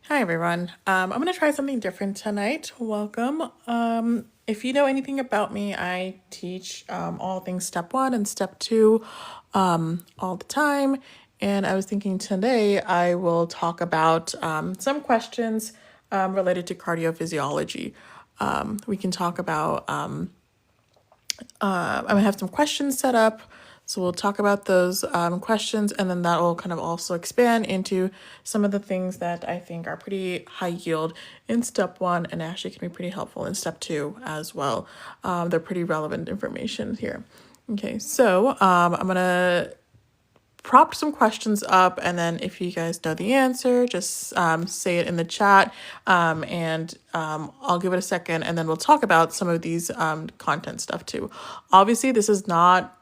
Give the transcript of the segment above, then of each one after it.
Hi everyone. I'm gonna try something different tonight. Welcome. If you know anything about me, I teach all things step one and step two all the time. And I was thinking today I will talk about some questions related to cardiophysiology. We can talk about I'm gonna have some questions set up. So we'll talk about those questions, and then that will kind of also expand into some of the things that I think are pretty high yield in step one and actually can be pretty helpful in step two as well. They're pretty relevant information here. Okay, so I'm gonna prop some questions up, and then if you guys know the answer, just say it in the chat, and I'll give it a second, and then we'll talk about some of these content stuff too. Obviously, this is not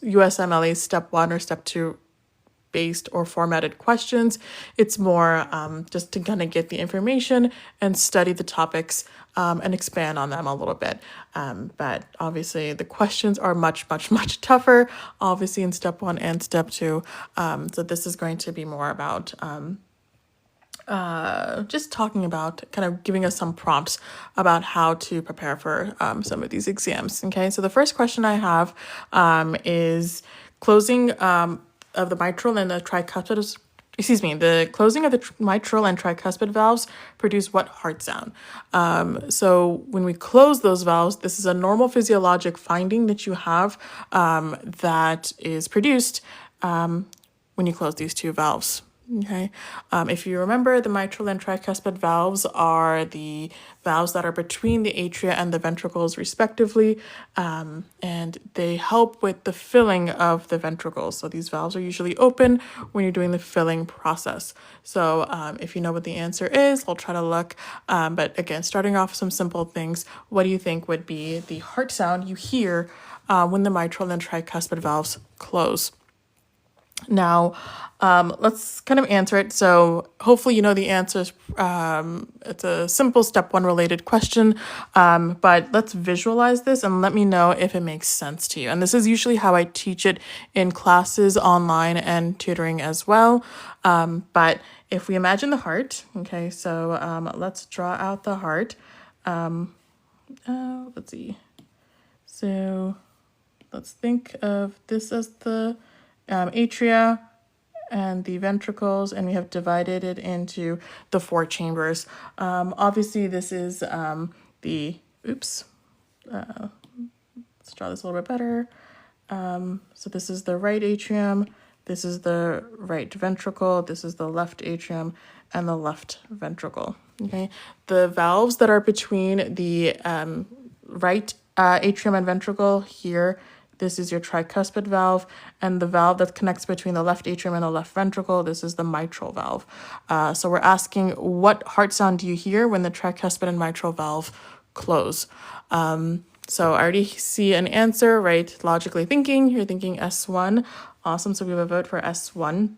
USMLE step one or step two based or formatted questions. It's more just to kind of get the information and study the topics and expand on them a little bit. But obviously the questions are much, much, much tougher, obviously in step one and step two. So this is going to be more about just talking about kind of giving us some prompts about how to prepare for some of these exams. Okay, so the first question I have is closing of the mitral and the tricuspid. The closing of the mitral and tricuspid valves produce what heart sound? So when we close those valves, this is a normal physiologic finding that you have that is produced when you close these two valves. Okay. If you remember, the mitral and tricuspid valves are the valves that are between the atria and the ventricles, respectively, and they help with the filling of the ventricles. So these valves are usually open when you're doing the filling process. So if you know what the answer is, I'll try to look. But again, starting off with some simple things, what do you think would be the heart sound you hear when the mitral and tricuspid valves close? Now, let's kind of answer it. So hopefully you know the answers. It's a simple step one related question, but let's visualize this and let me know if it makes sense to you. And this is usually how I teach it in classes online and tutoring as well. But if we imagine the heart, okay, so let's draw out the heart. Let's see. So let's think of this as the atria and the ventricles, and we have divided it into the four chambers. Obviously, this is let's draw this a little bit better. So this is the right atrium, this is the right ventricle, this is the left atrium, and the left ventricle. Okay, the valves that are between the right atrium and ventricle here, this is your tricuspid valve, and the valve that connects between the left atrium and the left ventricle, this is the mitral valve. So we're asking, what heart sound do you hear when the tricuspid and mitral valve close? So I already see an answer, right? Logically thinking, you're thinking S1. Awesome, so we have a vote for S1.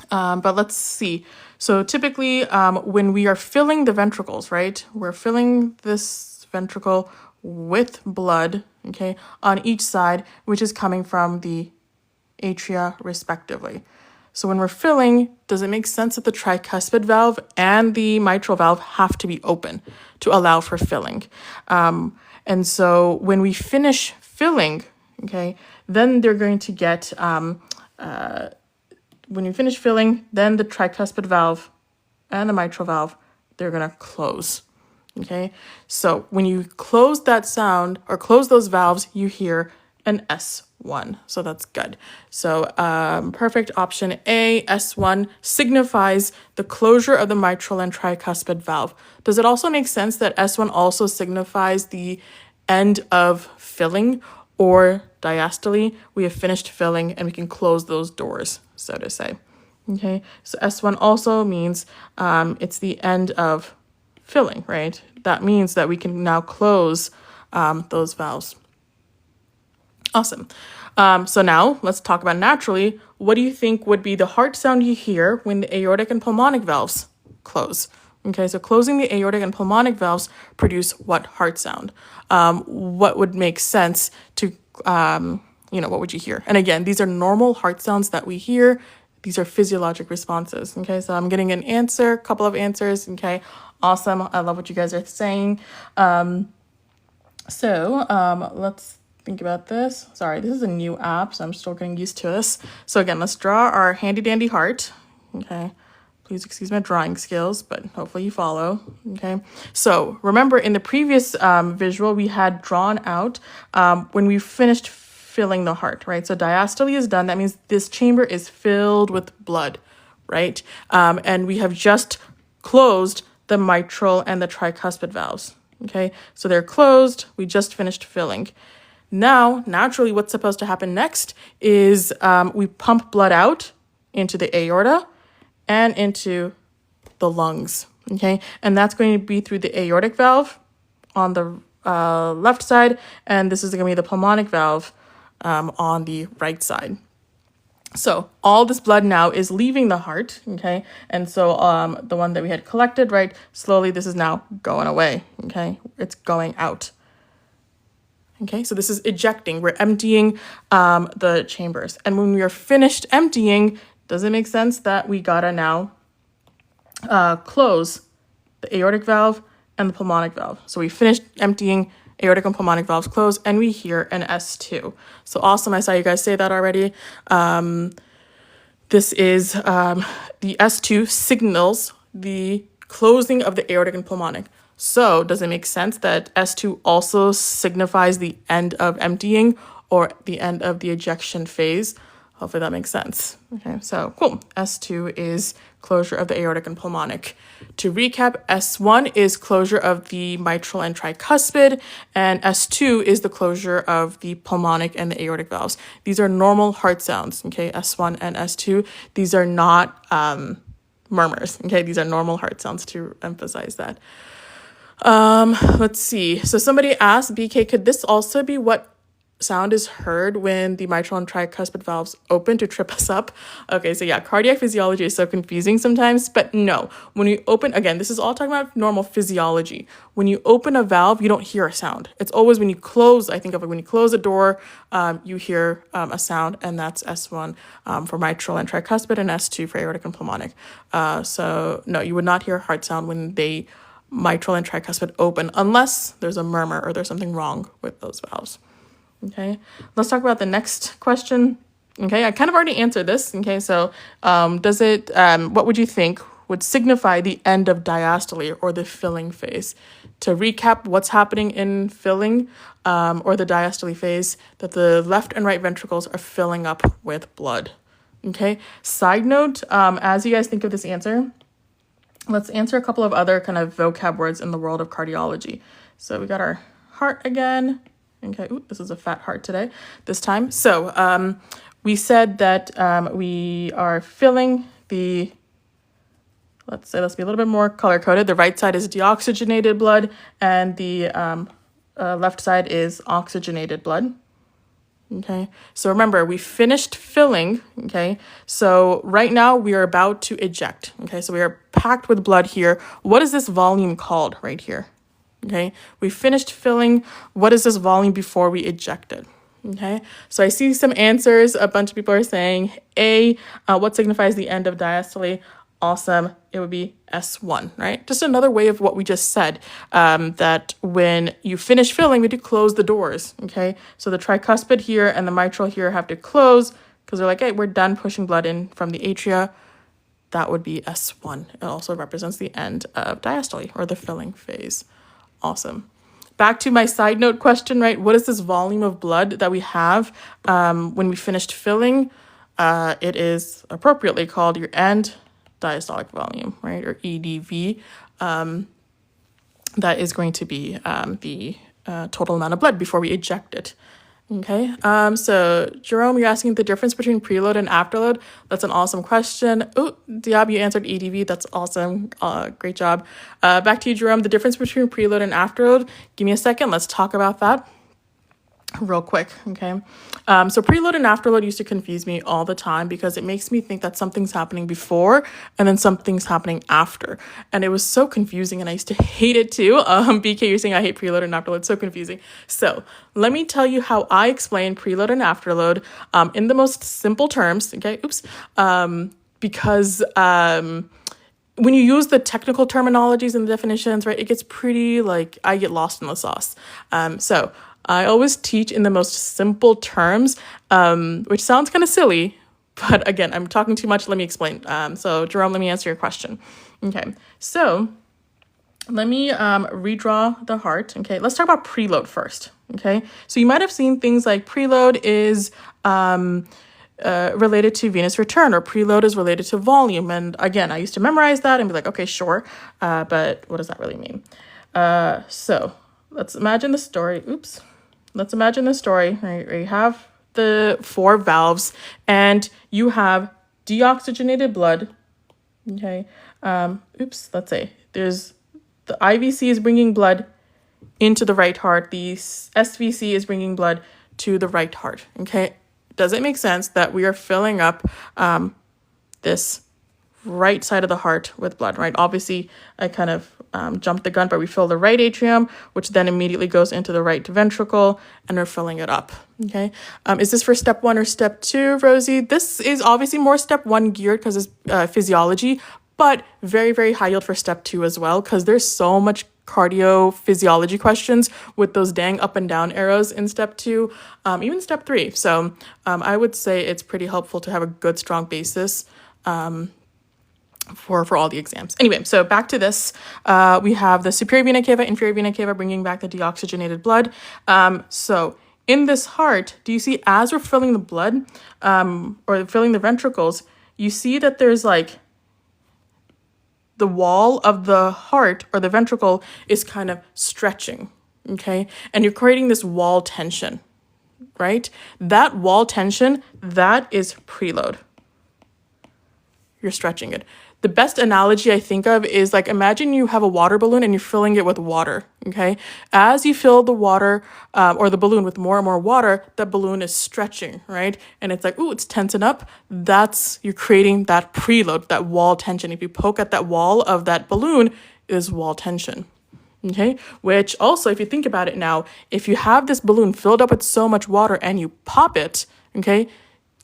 But let's see. So typically when we are filling the ventricles, right? We're filling this ventricle with blood, okay, on each side, which is coming from the atria respectively. So when we're filling, does it make sense that the tricuspid valve and the mitral valve have to be open to allow for filling? And so when we finish filling, okay, then they're going to get, when you finish filling, then the tricuspid valve and the mitral valve, they're going to close. Okay, so when you close that sound or close those valves, you hear an S1. So that's good. So perfect option A, S1 signifies the closure of the mitral and tricuspid valve. Does it also make sense that S1 also signifies the end of filling, or diastole, we have finished filling and we can close those doors, so to say. Okay, so S1 also means it's the end of filling, right? That means that we can now close those valves. Awesome. So now let's talk about naturally. What do you think would be the heart sound you hear when the aortic and pulmonic valves close? Okay, so closing the aortic and pulmonic valves produce what heart sound? What would make sense to, what would you hear? And again, these are normal heart sounds that we hear. These are physiologic responses. Okay, so I'm getting an answer, a couple of answers. Okay, awesome. I love what you guys are saying. Let's think about this. Sorry, this is a new app, so I'm still getting used to this. So again, let's draw our handy dandy heart. Okay, please excuse my drawing skills, but hopefully you follow. Okay, so remember in the previous visual, we had drawn out when we finished filling the heart, right? So diastole is done. That means this chamber is filled with blood, right? And we have just closed the mitral and the tricuspid valves. Okay, so they're closed. We just finished filling. Now, naturally, what's supposed to happen next is we pump blood out into the aorta and into the lungs. Okay, and that's going to be through the aortic valve on the left side, and this is going to be the pulmonic valve on the right side. So all this blood now is leaving the heart, okay? And so the one that we had collected, right, slowly this is now going away, okay? It's going out. Okay, so this is ejecting. We're emptying the chambers. And when we are finished emptying, does it make sense that we gotta now close the aortic valve and the pulmonic valve? So we finished emptying, aortic and pulmonic valves closed, and we hear an S2. So awesome, I saw you guys say that already. This is the S2 signals the closing of the aortic and pulmonic. So does it make sense that S2 also signifies the end of emptying or the end of the ejection phase? Hopefully that makes sense. Okay, so cool. S2 is closure of the aortic and pulmonic. To recap, S1 is closure of the mitral and tricuspid, and S2 is the closure of the pulmonic and the aortic valves. These are normal heart sounds, okay, S1 and S2. These are not murmurs, okay? These are normal heart sounds, to emphasize that. Let's see. So somebody asked, BK, could this also be what sound is heard when the mitral and tricuspid valves open to trip us up? Okay, so yeah, cardiac physiology is so confusing sometimes, but no. When you open, again, this is all talking about normal physiology. When you open a valve, you don't hear a sound. It's always when you close, I think of it, when you close a door, you hear a sound, and that's S1 for mitral and tricuspid, and S2 for aortic and pulmonic. So no, you would not hear a heart sound when they mitral and tricuspid open, unless there's a murmur or there's something wrong with those valves. Okay, let's talk about the next question. Okay, I kind of already answered this. Okay, so what would you think would signify the end of diastole or the filling phase? To recap what's happening in filling or the diastole phase, that the left and right ventricles are filling up with blood. Okay, side note, as you guys think of this answer, let's answer a couple of other kind of vocab words in the world of cardiology. So we got our heart again. Okay, ooh, this is a fat heart today, this time. So we said that we are filling the, let's be a little bit more color-coded. The right side is deoxygenated blood, and the left side is oxygenated blood. Okay, so remember, we finished filling, okay? So right now we are about to eject, okay? So we are packed with blood here. What is this volume called right here? Okay, we finished filling. What is this volume before we ejected? Okay, so I see some answers. A bunch of people are saying A, what signifies the end of diastole? Awesome, it would be S1, right? Just another way of what we just said, that when you finish filling, we do close the doors, okay? So the tricuspid here and the mitral here have to close because they're like, hey, we're done pushing blood in from the atria. That would be S1. It also represents the end of diastole or the filling phase. Awesome. Back to my side note question, right? What is this volume of blood that we have when we finished filling? It is appropriately called your end diastolic volume, right? Or EDV. That is going to be the total amount of blood before we eject it. Okay, so Jerome, you're asking the difference between preload and afterload. That's an awesome question. Oh, Diab, you answered EDV. That's awesome. Great job. Back to you, Jerome. The difference between preload and afterload. Give me a second. Let's talk about that. real quick, okay? So preload and afterload used to confuse me all the time because it makes me think that something's happening before and then something's happening after. And it was so confusing and I used to hate it too. BK, you're saying I hate preload and afterload. It's so confusing. So let me tell you how I explain preload and afterload in the most simple terms, okay? Because when you use the technical terminologies and the definitions, right, it gets pretty like I get lost in the sauce. So I always teach in the most simple terms, which sounds kind of silly, but again, I'm talking too much. Let me explain. So Jerome, let me answer your question. Okay, so let me redraw the heart. Okay, let's talk about preload first. Okay, so you might have seen things like preload is related to venous return, or preload is related to volume. And again, I used to memorize that and be like, okay, sure, but what does that really mean? So let's imagine the story. Let's imagine the story, right, where you have the 4 valves and you have deoxygenated blood, okay? Let's say there's the IVC is bringing blood into the right heart. The SVC is bringing blood to the right heart, okay? Does it make sense that we are filling up this right side of the heart with blood, right? Obviously, I kind of jumped the gun, but we fill the right atrium, which then immediately goes into the right ventricle, and we're filling it up, okay? Is this for step 1 or step 2, Rosie? This is obviously more step 1 geared because it's physiology, but very, very high yield for step 2 as well, because there's so much cardio physiology questions with those dang up and down arrows in step 2, even step 3. So I would say it's pretty helpful to have a good, strong basis for all the exams. Anyway, so back to this. We have the superior vena cava, inferior vena cava, bringing back the deoxygenated blood. So in this heart, do you see as we're filling the blood or filling the ventricles, you see that there's like the wall of the heart or the ventricle is kind of stretching, okay? And you're creating this wall tension, right? That wall tension, that is preload. You're stretching it. The best analogy I think of is like, imagine you have a water balloon and you're filling it with water, okay? As you fill the water or the balloon with more and more water, the balloon is stretching, right? And it's like, ooh, it's tensing up. You're creating that preload, that wall tension. If you poke at that wall of that balloon, is wall tension, okay? Which also, if you think about it now, if you have this balloon filled up with so much water and you pop it, okay,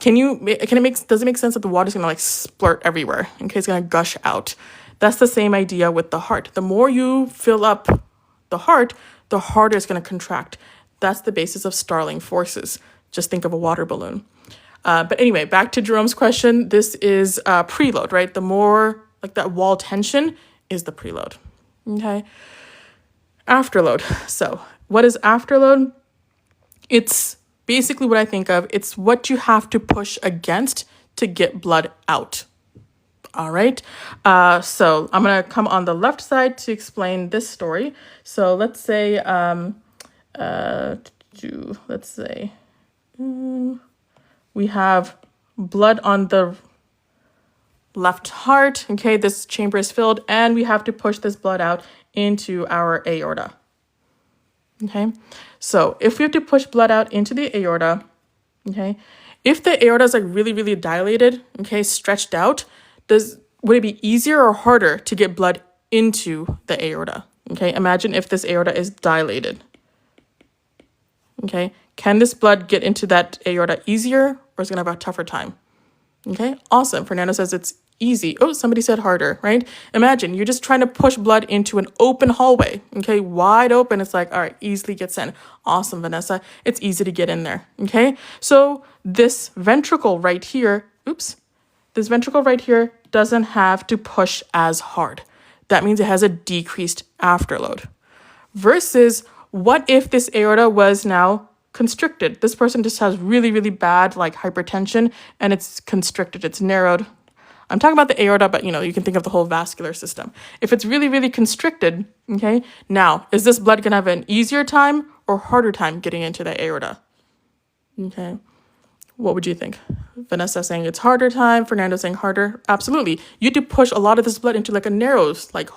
does it make sense that the water's gonna like splurt everywhere? Okay, it's gonna gush out. That's the same idea with the heart. The more you fill up the heart, the harder it's gonna contract. That's the basis of Starling forces. Just think of a water balloon. But anyway, back to Jerome's question. This is preload, right? The more like that wall tension is the preload. Okay. Afterload. So what is afterload? It's basically what I think of, it's what you have to push against to get blood out. All right. So I'm going to come on the left side to explain this story. So let's say, we have blood on the left heart. Okay. This chamber is filled and we have to push this blood out into our aorta. Okay, so if we have to push blood out into the aorta, okay, if the aorta is like really, really dilated, okay, stretched out, would it be easier or harder to get blood into the aorta? Okay, imagine if this aorta is dilated. Okay, can this blood get into that aorta easier, or is it gonna have a tougher time? Okay, awesome. Fernando says it's easy. Oh, somebody said harder, right? Imagine you're just trying to push blood into an open hallway, okay, wide open. It's like, all right, easily gets in. Awesome, Vanessa. It's easy to get in there, okay? So this ventricle right here, this ventricle right here doesn't have to push as hard. That means it has a decreased afterload. Versus what if this aorta was now constricted? This person just has really, really bad like hypertension and it's constricted, it's narrowed. I'm talking about the aorta, but you can think of the whole vascular system. If it's really, really constricted, okay, now, is this blood gonna have an easier time or harder time getting into the aorta? Okay, what would you think? Vanessa saying it's harder time, Fernando saying harder. Absolutely. You have to push a lot of this blood into like a narrow like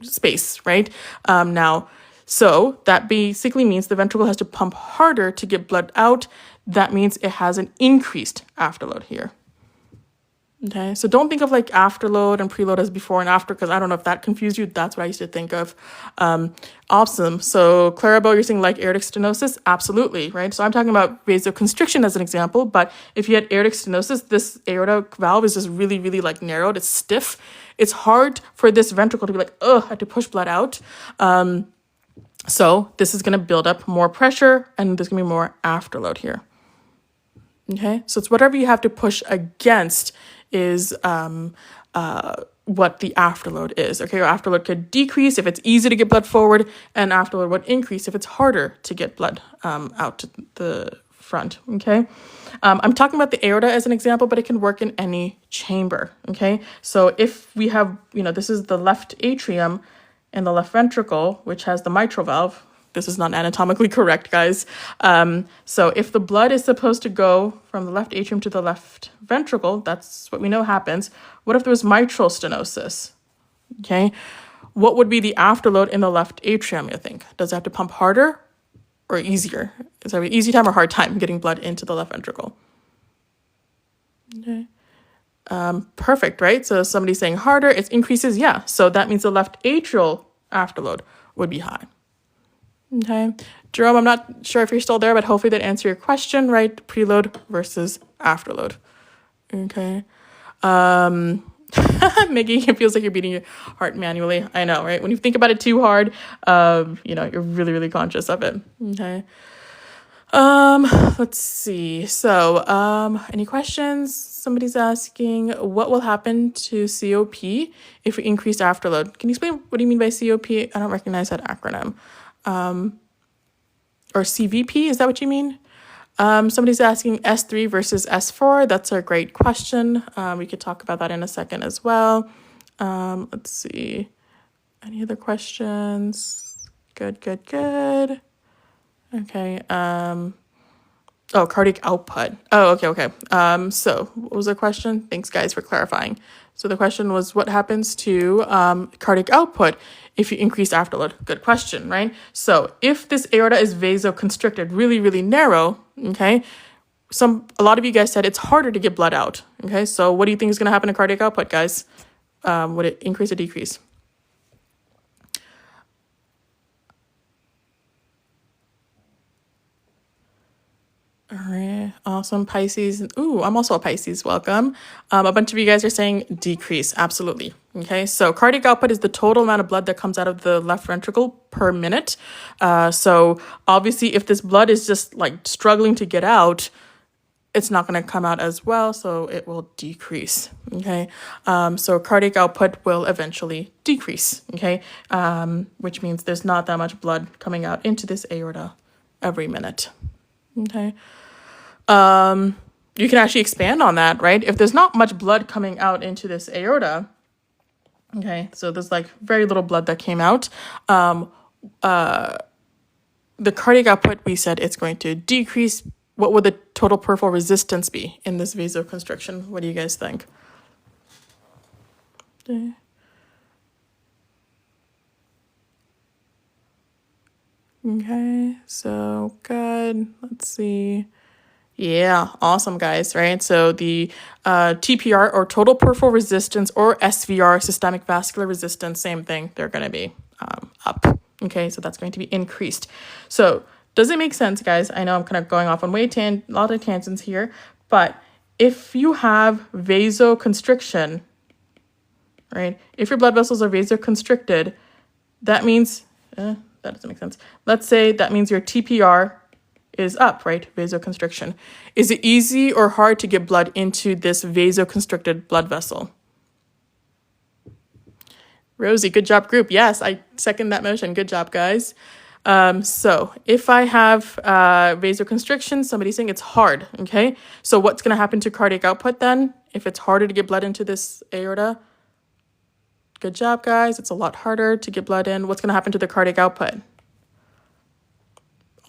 space, right? Now, So that basically means the ventricle has to pump harder to get blood out. That means it has an increased afterload here. Okay, so don't think of like afterload and preload as before and after, because I don't know if that confused you. That's what I used to think of. Awesome. So Clarabelle, you're saying like aortic stenosis? Absolutely, right? So I'm talking about vasoconstriction as an example, but if you had aortic stenosis, this aortic valve is just really, really like narrowed. It's stiff. It's hard for this ventricle to be like, I have to push blood out. So this is going to build up more pressure and there's going to be more afterload here. Okay, so it's whatever you have to push against is what the afterload is. Okay, your afterload could decrease if it's easy to get blood forward, and afterload would increase if it's harder to get blood out to the front. Okay, I'm talking about the aorta as an example, but it can work in any chamber. Okay, so if we have, this is the left atrium and the left ventricle, which has the mitral valve. This is not anatomically correct, guys. So if the blood is supposed to go from the left atrium to the left ventricle, that's what we know happens. What if there was mitral stenosis? Okay. What would be the afterload in the left atrium, you think? Does it have to pump harder or easier? Is there an easy time or hard time getting blood into the left ventricle? Okay. Perfect, right? So somebody's saying harder, it increases. Yeah. So that means the left atrial afterload would be high. Okay, Jerome, I'm not sure if you're still there, but hopefully that answered your question, right? Preload versus afterload. Okay. Maggie, it feels like you're beating your heart manually. I know, right? When you think about it too hard, you're really, really conscious of it. Okay. Let's see. So, any questions? Somebody's asking, what will happen to COP if we increase afterload? Can you explain what do you mean by COP? I don't recognize that acronym. Or CVP, is that what you mean? Somebody's asking S3 versus S4. That's a great question. We could talk about that in a second as well. Let's see. Any other questions? Good. Okay. Cardiac output. Oh, okay. So what was the question? Thanks, guys, for clarifying. So the question was, what happens to cardiac output if you increase afterload? Good question, right? So if this aorta is vasoconstricted, really, really narrow, okay, a lot of you guys said it's harder to get blood out, okay? So what do you think is going to happen to cardiac output, guys? Would it increase or decrease? All right, awesome. Pisces. Ooh, I'm also a Pisces. Welcome. A bunch of you guys are saying decrease. Absolutely. Okay, so cardiac output is the total amount of blood that comes out of the left ventricle per minute. So obviously, if this blood is just like struggling to get out, it's not going to come out as well, so it will decrease. Okay, so cardiac output will eventually decrease. Okay, which means there's not that much blood coming out into this aorta every minute. Okay. You can actually expand on that, right? If there's not much blood coming out into this aorta, okay, so there's like very little blood that came out, the cardiac output, we said it's going to decrease. What would the total peripheral resistance be in this vasoconstriction? What do you guys think? Okay. Okay, so good. Let's see. Yeah, awesome, guys, right? So the TPR, or total peripheral resistance, or SVR, systemic vascular resistance, same thing. They're going to be up. Okay, so that's going to be increased. So does it make sense, guys? I know I'm kind of going off on a lot of tangents here, but if you have vasoconstriction, right? If your blood vessels are vasoconstricted, that means... that doesn't make sense. Let's say that means your TPR is up, right? Vasoconstriction. Is it easy or hard to get blood into this vasoconstricted blood vessel? Rosie, good job, group. Yes, I second that motion. Good job, guys. So if I have vasoconstriction, somebody's saying it's hard, okay? So what's going to happen to cardiac output then? If it's harder to get blood into this aorta? Good job, guys. It's a lot harder to get blood in. What's going to happen to the cardiac output?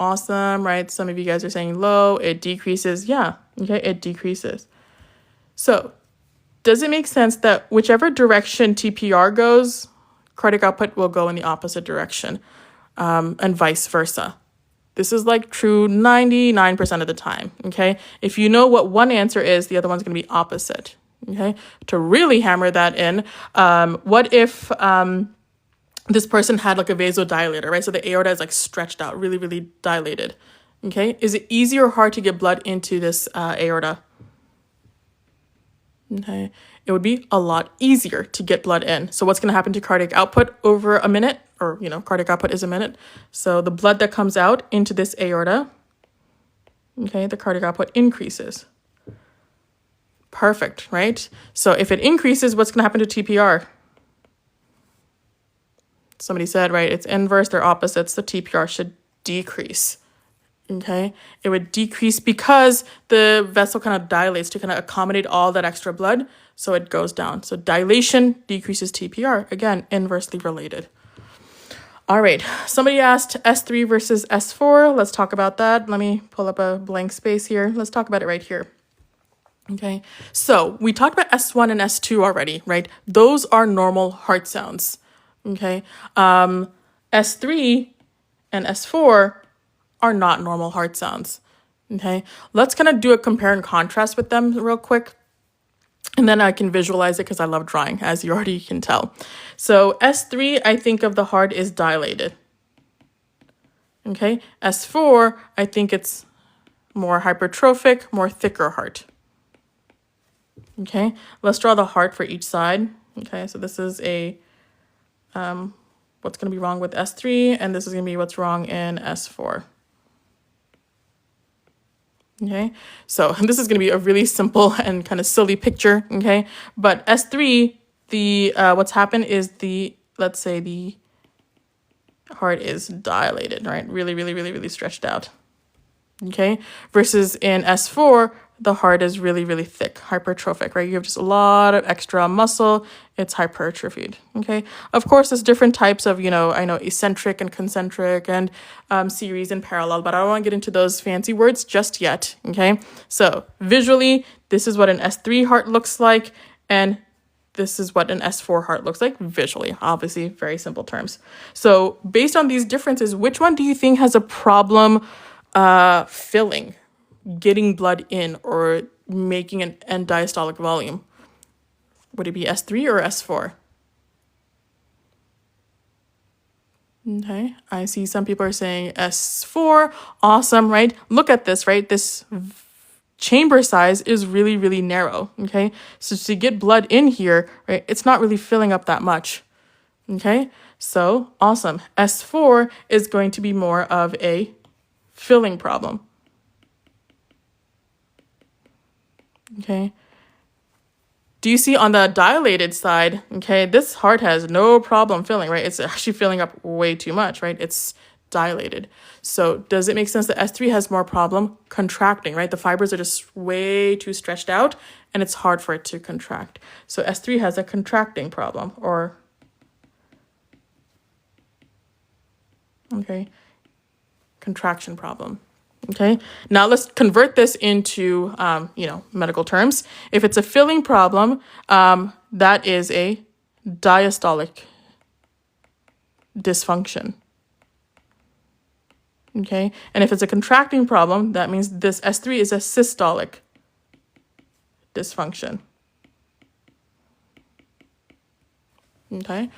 Awesome, right? Some of you guys are saying low. It decreases. Yeah, okay, it decreases. So does it make sense that whichever direction TPR goes, cardiac output will go in the opposite direction? and vice versa. This is like true 99% of the time, okay? If you know what one answer is, the other one's going to be opposite, okay? To really hammer that in, what if this person had like a vasodilator, right? So the aorta is like stretched out, really, really dilated, okay? Is it easy or hard to get blood into this aorta? Okay, it would be a lot easier to get blood in. So what's going to happen to cardiac output over a minute, or, cardiac output is a minute. So the blood that comes out into this aorta, okay, the cardiac output increases. Perfect, right? So if it increases, what's going to happen to TPR? Somebody said, right, it's inverse, they're opposites. The TPR should decrease. Okay, it would decrease because the vessel kind of dilates to kind of accommodate all that extra blood, so it goes down. So dilation decreases TPR, again, inversely related. All right, somebody asked S3 versus S4. Let's talk about that. Let me pull up a blank space here. Let's talk about it right here. Okay, so we talked about S1 and S2 already, right? Those are normal heart sounds. Okay, S3 and S4 are not normal heart sounds. Okay, let's kind of do a compare and contrast with them real quick. And then I can visualize it because I love drawing, as you already can tell. So S3, I think of the heart is dilated. Okay, S4, I think it's more hypertrophic, more thicker heart. Okay, let's draw the heart for each side. Okay, so this is a what's going to be wrong with S3, and this is going to be what's wrong in S4. Okay, so this is going to be a really simple and kind of silly picture, okay? But S3, the what's happened is let's say the heart is dilated, right? Really, really, really, really stretched out, okay? Versus in S4, the heart is really, really thick, hypertrophic, right? You have just a lot of extra muscle. It's hypertrophied, okay? Of course, there's different types of, I know eccentric and concentric and series and parallel, but I don't want to get into those fancy words just yet, okay? So visually, this is what an S3 heart looks like, and this is what an S4 heart looks like visually, obviously, very simple terms. So based on these differences, which one do you think has a problem filling, getting blood in, or making an end diastolic volume? Would it be S3 or S4? Okay, I see some people are saying S4. Awesome, right? Look at this, right? This chamber size is really, really narrow, okay? So to get blood in here, right, it's not really filling up that much, okay? So awesome. S4 is going to be more of a filling problem. Okay. Do you see on the dilated side, okay, this heart has no problem filling, right? It's actually filling up way too much, right? It's dilated. So does it make sense that S3 has more problem contracting, right? The fibers are just way too stretched out and it's hard for it to contract. So S3 has a contracting problem, or, okay, contraction problem. Okay, now let's convert this into, medical terms. If it's a filling problem, that is a diastolic dysfunction. Okay, and if it's a contracting problem, that means this S3 is a systolic dysfunction. Okay,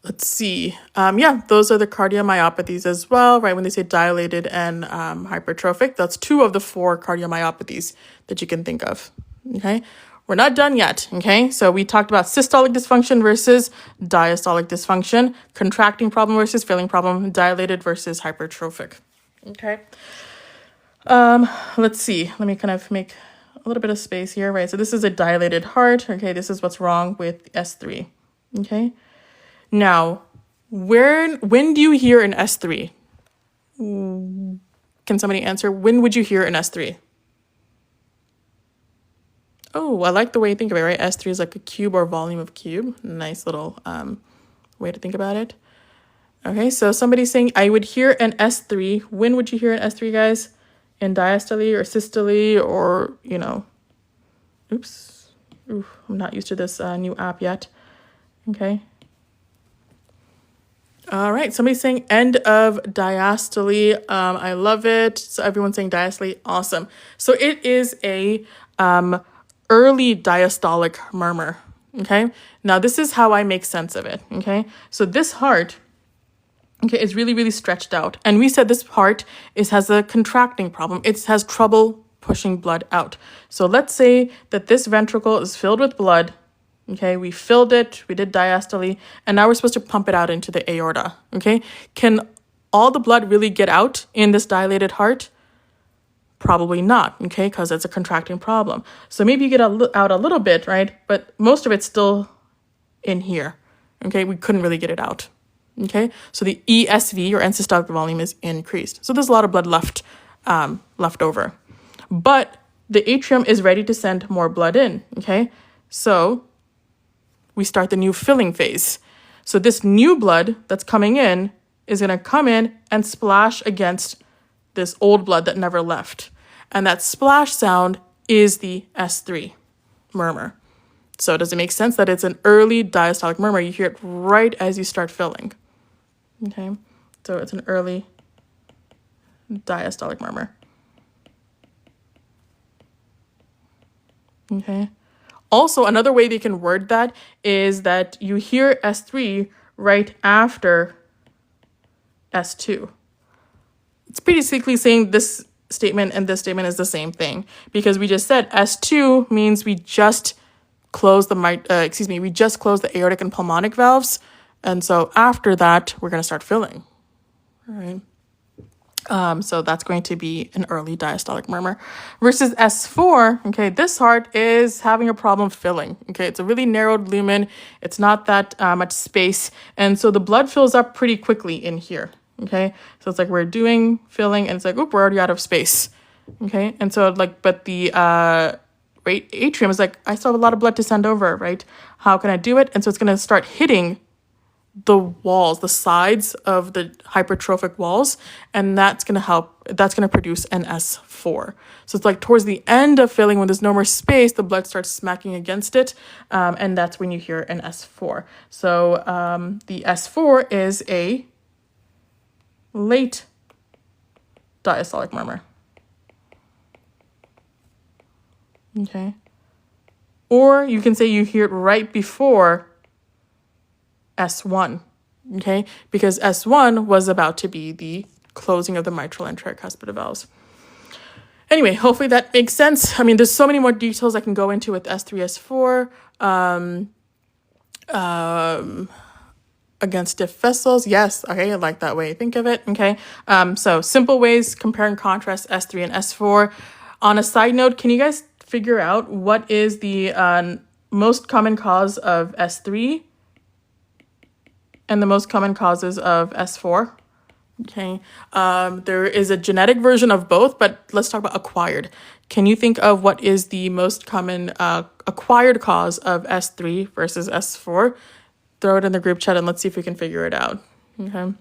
let's see. Those are the cardiomyopathies as well, right? When they say dilated and hypertrophic, that's 2 of the 4 cardiomyopathies that you can think of, okay? We're not done yet, okay? So we talked about systolic dysfunction versus diastolic dysfunction, contracting problem versus filling problem, dilated versus hypertrophic, okay? Let's see. Let me kind of make a little bit of space here, right? So this is a dilated heart, okay? This is what's wrong with S3, okay? Now, when do you hear an S3? Can somebody answer? When would you hear an S3? Oh, I like the way you think of it, right? S3 is like a cube or volume of cube. Nice little way to think about it. Okay, so somebody's saying I would hear an S3. When would you hear an S3, guys? In diastole or systole, or, oops. Ooh, I'm not used to this new app yet. Okay. All right, somebody's saying end of diastole. I love it. So everyone's saying diastole. Awesome. So it is a early diastolic murmur. Okay. Now this is how I make sense of it. Okay. So this heart, okay, is really, really stretched out. And we said this heart has a contracting problem. It has trouble pushing blood out. So let's say that this ventricle is filled with blood. Okay, we filled it, we did diastole, and now we're supposed to pump it out into the aorta. Okay, can all the blood really get out in this dilated heart? Probably not, okay, because it's a contracting problem. So maybe you get out a little bit, right? But most of it's still in here. Okay, we couldn't really get it out. Okay, so the ESV, or end systolic volume, is increased. So there's a lot of blood left over. But the atrium is ready to send more blood in. Okay, so we start the new filling phase. So this new blood that's coming in is going to come in and splash against this old blood that never left. And that splash sound is the S3 murmur. So does it make sense that it's an early diastolic murmur? You hear it right as you start filling. Okay, so it's an early diastolic murmur. Okay. Also, another way they can word that is that you hear S3 right after S2. It's basically saying this statement and this statement is the same thing, because we just said S2 means we just close the aortic and pulmonic valves, and so after that we're going to start filling. All right. So that's going to be an early diastolic murmur. Versus S4, okay, this heart is having a problem filling. Okay, it's a really narrowed lumen. It's not that much space. And so the blood fills up pretty quickly in here. Okay, so it's like we're doing filling and it's like, oop, we're already out of space. Okay, and so but the atrium is like, I still have a lot of blood to send over, right? How can I do it? And so it's going to start hitting the walls, the sides of the hypertrophic walls, and that's going to produce an S4. So it's like towards the end of filling, when there's no more space, the blood starts smacking against it, and that's when you hear an S4. So the S4 is a late diastolic murmur. Okay. Or you can say you hear it right before S1, okay? Because S1 was about to be the closing of the mitral and tricuspid valves. Anyway, hopefully that makes sense. I mean, there's so many more details I can go into with S3, S4, against stiff vessels. Yes, okay, I like that way. Think of it, okay? So simple ways, compare and contrast S3 and S4. On a side note, can you guys figure out what is the most common cause of S3 and the most common causes of S4? Okay, there is a genetic version of both, but let's talk about acquired. Can you think of what is the most common acquired cause of S3 versus S4? Throw it in the group chat and let's see if we can figure it out. Okay. All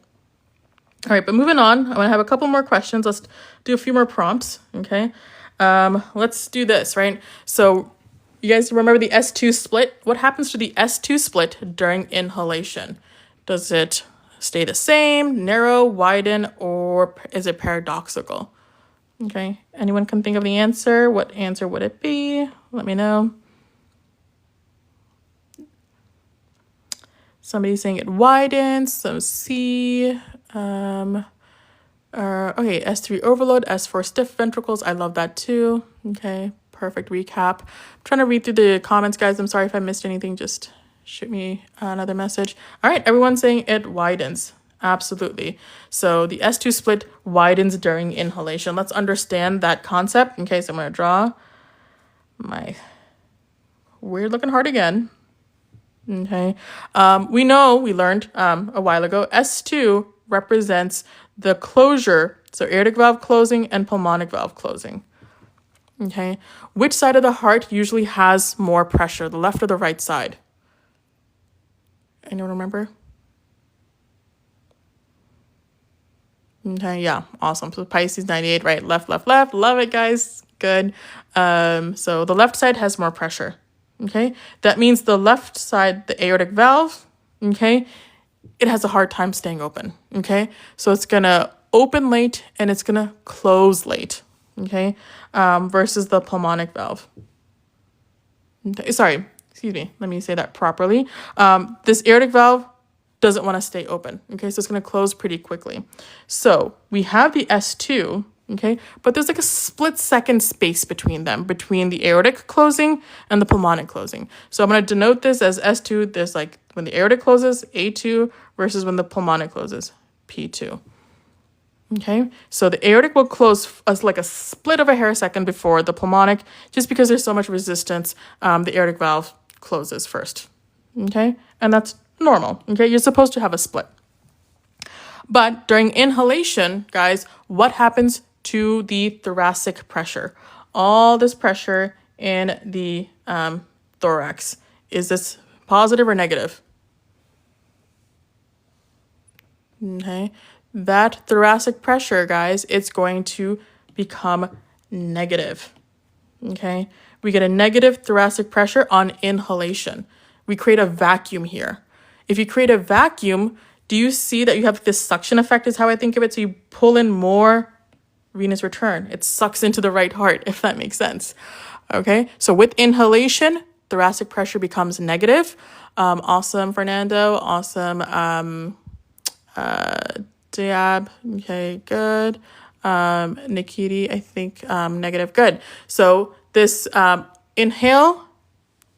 right, but moving on, I'm gonna have a couple more questions. Let's do a few more prompts. Okay. Let's do this, right? So you guys remember the S2 split? What happens to the S2 split during inhalation? Does it stay the same, narrow, widen, or is it paradoxical? Okay, anyone can think of the answer? What answer would it be? Let me know. Somebody's saying it widens, so C. Okay, S3 overload, S4 stiff ventricles. I love that too. Okay, perfect recap. I'm trying to read through the comments, guys. I'm sorry if I missed anything. Just shoot me another message. All right, everyone's saying it widens. Absolutely. So the S2 split widens during inhalation. Let's understand that concept. Okay, so I'm going to draw my weird looking heart again. Okay, we learned a while ago, S2 represents the closure, so aortic valve closing and pulmonic valve closing. Okay, which side of the heart usually has more pressure, the left or the right side? Anyone remember? Okay, yeah, awesome. So Pisces 98, right? Left, left, left. Love it, guys. Good. So the left side has more pressure. Okay, that means the left side, the aortic valve, okay, it has a hard time staying open, okay? So it's gonna open late and it's gonna close late, okay? Versus the pulmonic valve. Okay, sorry, excuse me, let me say that properly. This aortic valve doesn't want to stay open, okay? So it's going to close pretty quickly. So we have the S2, okay? But there's like a split second space between them, between the aortic closing and the pulmonic closing. So I'm going to denote this as S2. There's like when the aortic closes, A2, versus when the pulmonic closes, P2. Okay, so the aortic will close as like a split of a hair second before the pulmonic, just because there's so much resistance. The aortic valve closes first. Okay, and that's normal. Okay, you're supposed to have a split. But during inhalation, guys, what happens to the thoracic pressure? All this pressure in the thorax. Is this positive or negative? Okay, that thoracic pressure, guys, it's going to become negative. Okay, we get a negative thoracic pressure on inhalation. We create a vacuum here. If you create a vacuum, do you see that you have this suction effect is how I think of it? So you pull in more venous return. It sucks into the right heart, if that makes sense. Okay, so with inhalation, thoracic pressure becomes negative. Awesome, Fernando. Awesome. Diab, okay, good. Nikiti, I think negative, good. So this inhale,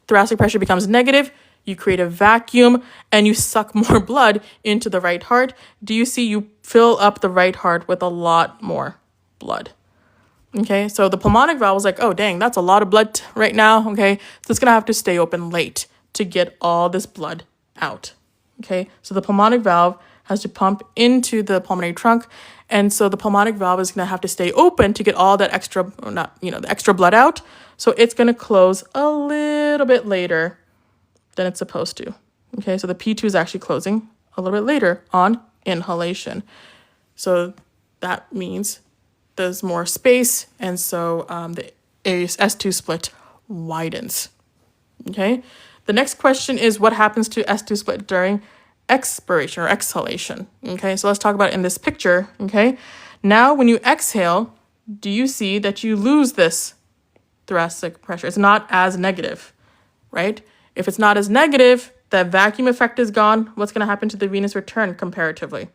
thoracic pressure becomes negative. You create a vacuum and you suck more blood into the right heart. Do you see you fill up the right heart with a lot more blood? Okay, so the pulmonic valve was like, oh, dang, that's a lot of blood right now. Okay, so it's going to have to stay open late to get all this blood out. Okay, so the pulmonic valve has to pump into the pulmonary trunk. And so the pulmonic valve is going to have to stay open to get all that extra, the extra blood out. So it's going to close a little bit later than it's supposed to. Okay, so the P2 is actually closing a little bit later on inhalation. So that means there's more space. And so the S2 split widens. Okay, the next question is what happens to S2 split during expiration or exhalation. Okay, so let's talk about it in this picture. Okay, now when you exhale, do you see that you lose this thoracic pressure? It's not as negative, right? If it's not as negative, that vacuum effect is gone. What's going to happen to the venous return comparatively?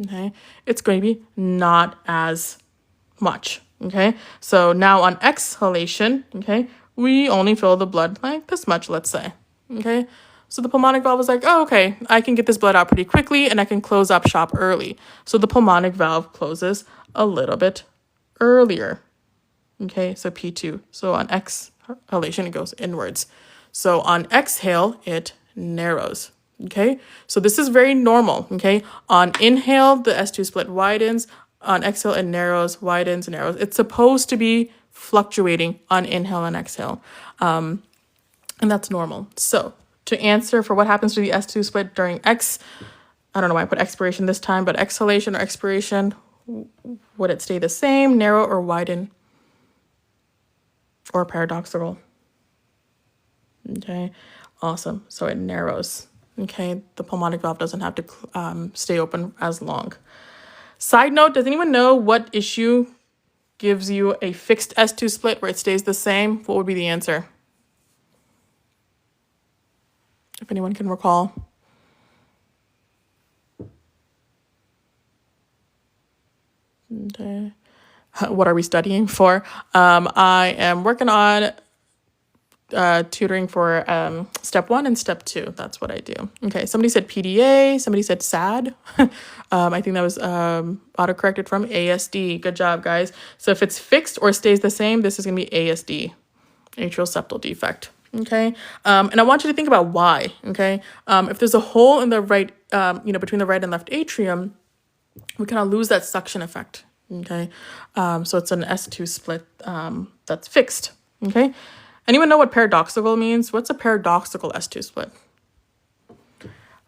Okay, it's going to be not as much. Okay, so now on exhalation, okay, we only fill the blood like this much, let's say. Okay, so the pulmonic valve was like, oh, okay, I can get this blood out pretty quickly and I can close up shop early. So the pulmonic valve closes a little bit earlier. Okay, so P2. So on exhalation, it goes inwards. So on exhale, it narrows. Okay, so this is very normal. Okay, on inhale, the S2 split widens. On exhale, it narrows, widens, narrows. It's supposed to be fluctuating on inhale and exhale. And that's normal. So to answer for what happens to the S2 split during I don't know why I put expiration this time, but exhalation or expiration, would it stay the same, narrow, or widen? Or paradoxical? Okay, awesome. So it narrows. Okay, the pulmonic valve doesn't have to stay open as long. Side note, does anyone know what issue gives you a fixed S2 split where it stays the same? What would be the answer? If anyone can recall. Okay. What are we studying for? I am working on tutoring for step 1 and step 2. That's what I do. Okay, somebody said PDA, somebody said SAD. I think that was autocorrected from ASD. Good job, guys. So if it's fixed or stays the same, this is going to be ASD, atrial septal defect. Okay, and I want you to think about why. Okay, if there's a hole in the right, between the right and left atrium, we kind of lose that suction effect. Okay, so it's an S2 split that's fixed. Okay, anyone know what paradoxical means? What's a paradoxical S2 split?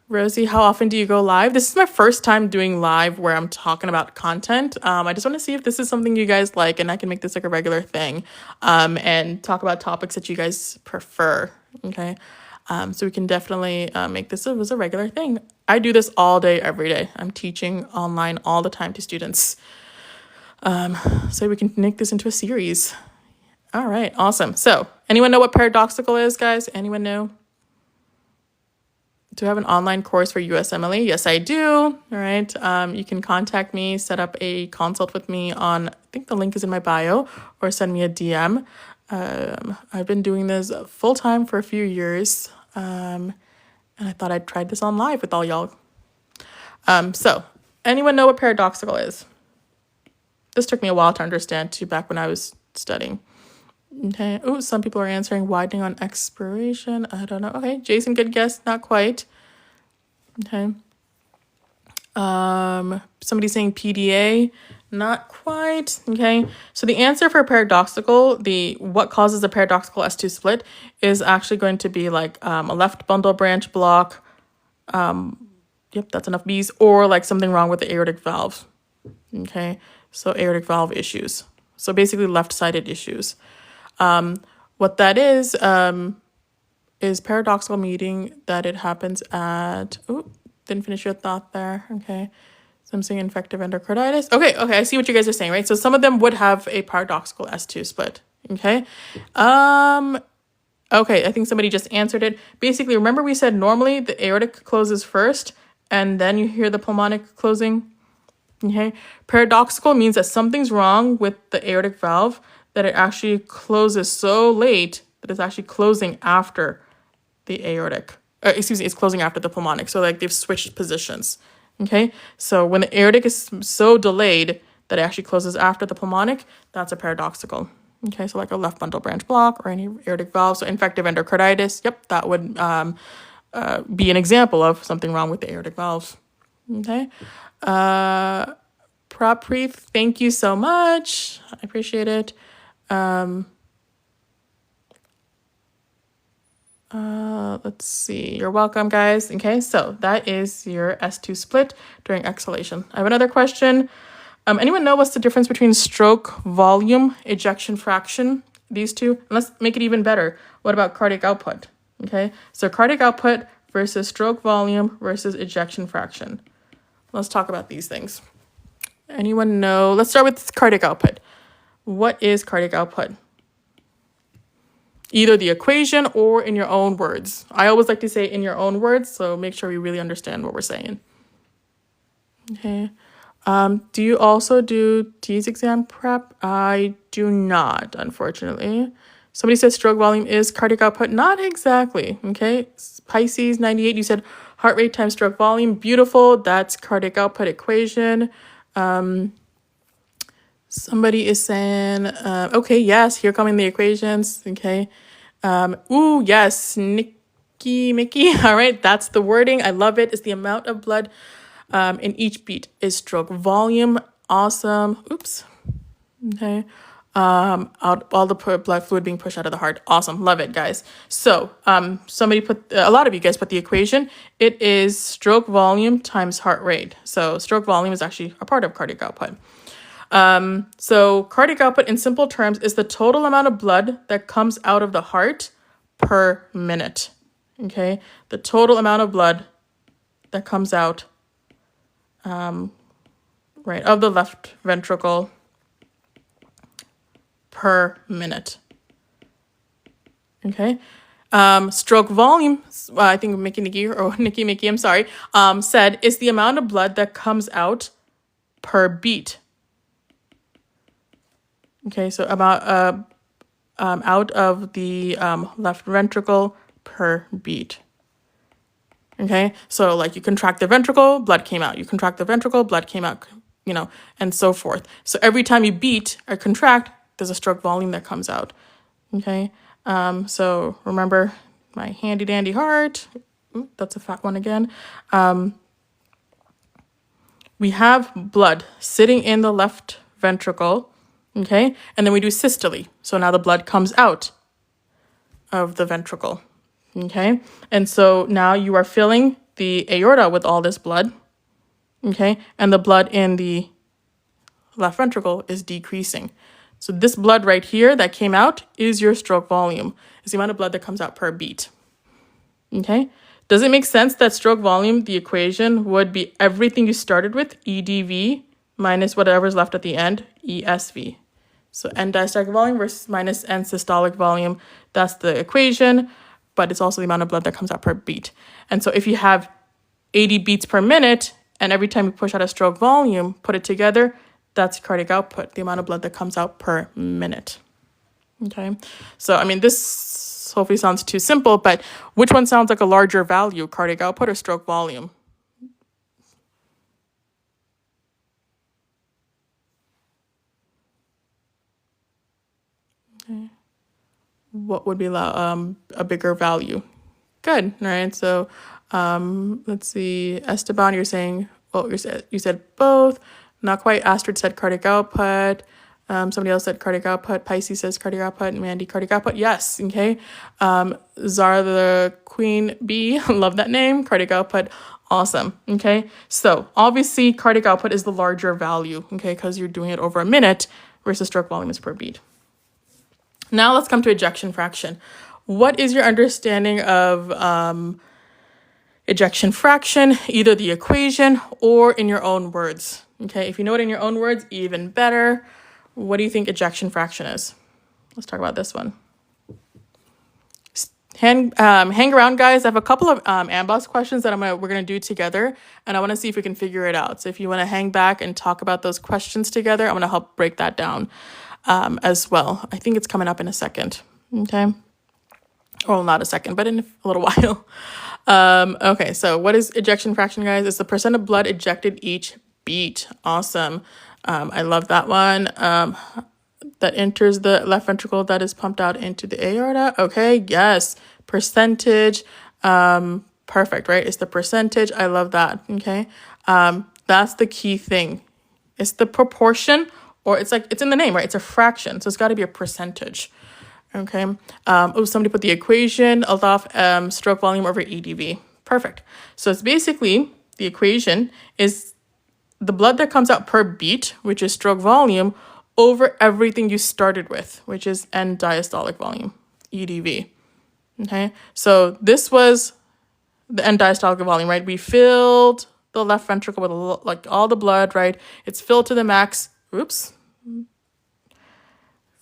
Rosie, how often do you go live? This is my first time doing live where I'm talking about content. I just want to see if this is something you guys like and I can make this like a regular thing and talk about topics that you guys prefer. Okay. So we can definitely make this as a regular thing. I do this all day, every day. I'm teaching online all the time to students. So we can make this into a series. All right, awesome. So anyone know what paradoxical is, guys? Anyone know? Do I have an online course for USMLE? Yes, I do. All right. You can contact me, set up a consult with me on, I think the link is in my bio, or send me a DM. I've been doing this full time for a few years. And I thought I'd try this on live with all y'all. So anyone know what paradoxical is? This took me a while to understand too, back when I was studying. Okay. Oh, some people are answering widening on expiration. I don't know. Okay. Jason, good guess. Not quite. Okay. Somebody's saying PDA. Not quite. Okay. So the answer for paradoxical, what causes a paradoxical S2 split is actually going to be like a left bundle branch block. Yep, that's enough B's, or like something wrong with the aortic valve. Okay. So aortic valve issues. So basically left-sided issues. What that is paradoxical, meaning that it happens at, didn't finish your thought there. Okay. So I'm saying infective endocarditis. Okay. I see what you guys are saying, right? So some of them would have a paradoxical S2 split. Okay. Okay, I think somebody just answered it. Basically, remember we said normally the aortic closes first and then you hear the pulmonic closing? Okay. Paradoxical means that something's wrong with the aortic valve, that it actually closes so late that it's actually closing after the aortic. It's closing after the pulmonic. So like they've switched positions. Okay. So when the aortic is so delayed that it actually closes after the pulmonic, that's a paradoxical. Okay. So like a left bundle branch block or any aortic valve. So infective endocarditis. Yep. That would be an example of something wrong with the aortic valves. Okay. Prapreet, thank you so much. I appreciate it. Let's see. You're welcome, guys. Okay, so that is your S2 split during exhalation. I have another question. Anyone know what's the difference between stroke volume, ejection fraction, these two? And let's make it even better. What about cardiac output? Okay, so cardiac output versus stroke volume versus ejection fraction. Let's talk about these things. Anyone know? Let's start with cardiac output. What is cardiac output? Either the equation or in your own words. I always like to say in your own words, so make sure we really understand what we're saying. Okay. Do you also do TEAS exam prep? I do not, unfortunately. Somebody said stroke volume is cardiac output. Not exactly. Okay. Pisces 98, you said heart rate times stroke volume. Beautiful. That's cardiac output equation. Somebody is saying, okay, yes, here coming the equations. Okay. Yes, Mickey. All right. That's the wording. I love it. It's the amount of blood in each beat is stroke volume. Awesome. Oops. Okay. All the blood fluid being pushed out of the heart. Awesome. Love it, guys. So, a lot of you guys put the equation. It is stroke volume times heart rate. So stroke volume is actually a part of cardiac output. So cardiac output in simple terms is the total amount of blood that comes out of the heart per minute. Okay. The total amount of blood that comes out, of the left ventricle per minute. Okay. Stroke volume, I think Nikki, I'm sorry, said is the amount of blood that comes out per beat. Okay, so about out of the left ventricle per beat. Okay, so like you contract the ventricle, blood came out. You contract the ventricle, blood came out, and so forth. So every time you beat or contract, there's a stroke volume that comes out. Okay, so remember my handy dandy heart. Ooh, that's a fat one again. We have blood sitting in the left ventricle. Okay, and then we do systole. So now the blood comes out of the ventricle. Okay, and so now you are filling the aorta with all this blood. Okay, and the blood in the left ventricle is decreasing. So this blood right here that came out is your stroke volume. It's the amount of blood that comes out per beat. Okay. Does it make sense that stroke volume, the equation would be everything you started with, EDV, minus whatever's left at the end, ESV. So end diastolic volume versus minus end systolic volume. That's the equation, but it's also the amount of blood that comes out per beat. And so if you have 80 beats per minute, and every time you push out a stroke volume, put it together, that's cardiac output, the amount of blood that comes out per minute. Okay, so I mean, this hopefully sounds too simple, but which one sounds like a larger value, cardiac output or stroke volume? Okay. What would be a bigger value? Good, right? So let's see, Esteban, you're saying, well, you said both. Not quite. Astrid said cardiac output. Somebody else said cardiac output. Pisces says cardiac output. Mandy, cardiac output. Yes, okay. Zara the Queen Bee, love that name. Cardiac output. Awesome, okay. So obviously cardiac output is the larger value, okay, because you're doing it over a minute versus stroke volume is per beat. Now let's come to ejection fraction. What is your understanding of ejection fraction, either the equation or in your own words? Okay, if you know it in your own words, even better. What do you think ejection fraction is? Let's talk about this one. Hang around, guys. I have a couple of AMBOSS questions that we're gonna do together, and I want to see if we can figure it out. So if you want to hang back and talk about those questions together, I'm gonna help break that down as well. I think it's coming up in a second. Okay. Well, not a second, but in a little while. Okay, so what is ejection fraction, guys? It's the percent of blood ejected each beat. Awesome. I love that one. That enters the left ventricle that is pumped out into the aorta. Okay, yes. Percentage. Perfect, right? It's the percentage. I love that. Okay. That's the key thing. It's the proportion, or it's in the name, right? It's a fraction. So it's got to be a percentage. Okay. Somebody put the equation of stroke volume over EDV. Perfect. So it's basically the equation is the blood that comes out per beat, which is stroke volume, over everything you started with, which is end diastolic volume, EDV. Okay. So this was the end diastolic volume, right? We filled the left ventricle with like all the blood, right? It's filled to the max. Oops. I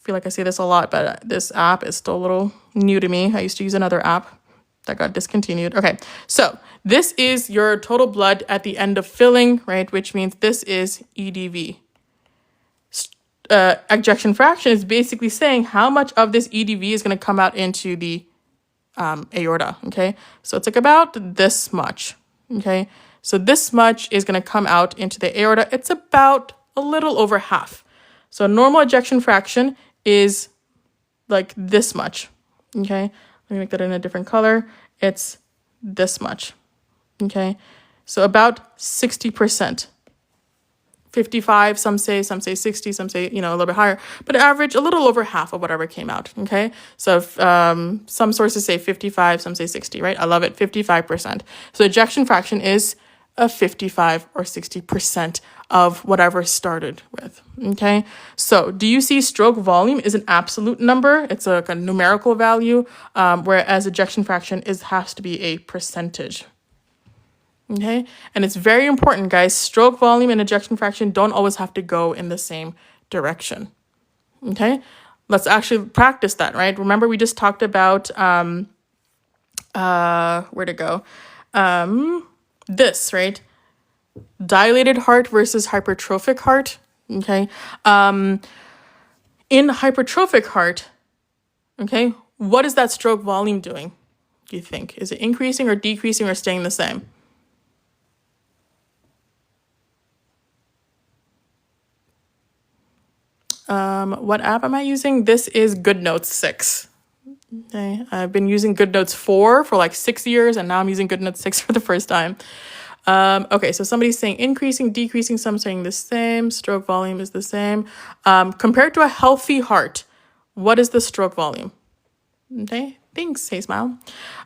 feel like I say this a lot, but this app is still a little new to me. I used to use another app that got discontinued. Okay, so this is your total blood at the end of filling, right? Which means this is EDV. Ejection fraction is basically saying how much of this EDV is going to come out into the aorta, okay? So it's like about this much, okay? So this much is going to come out into the aorta. It's about a little over half. So normal ejection fraction is like this much, okay? Let me make that in a different color. It's this much, okay? So about 60%. 55, some say 60, some say, a little bit higher, but average a little over half of whatever came out, okay? So if, some sources say 55, some say 60, right? I love it, 55%. So ejection fraction is a 55 or 60% of whatever started with, okay? So do you see stroke volume is an absolute number? It's a numerical value, whereas ejection fraction has to be a percentage. Okay, and it's very important, guys. Stroke volume and ejection fraction don't always have to go in the same direction. Okay, let's actually practice that, right? Remember, we just talked about where to go? This, right? Dilated heart versus hypertrophic heart. Okay, in hypertrophic heart, okay, what is that stroke volume doing? Do you think? Is it increasing or decreasing or staying the same? What app am I using? This is GoodNotes 6. Okay, I've been using GoodNotes 4 for like 6 years, and now I'm using GoodNotes 6 for the first time. Okay, so somebody's saying increasing, decreasing, some saying the same. Stroke volume is the same. Compared to a healthy heart, what is the stroke volume? Okay, thanks. Hey, smile.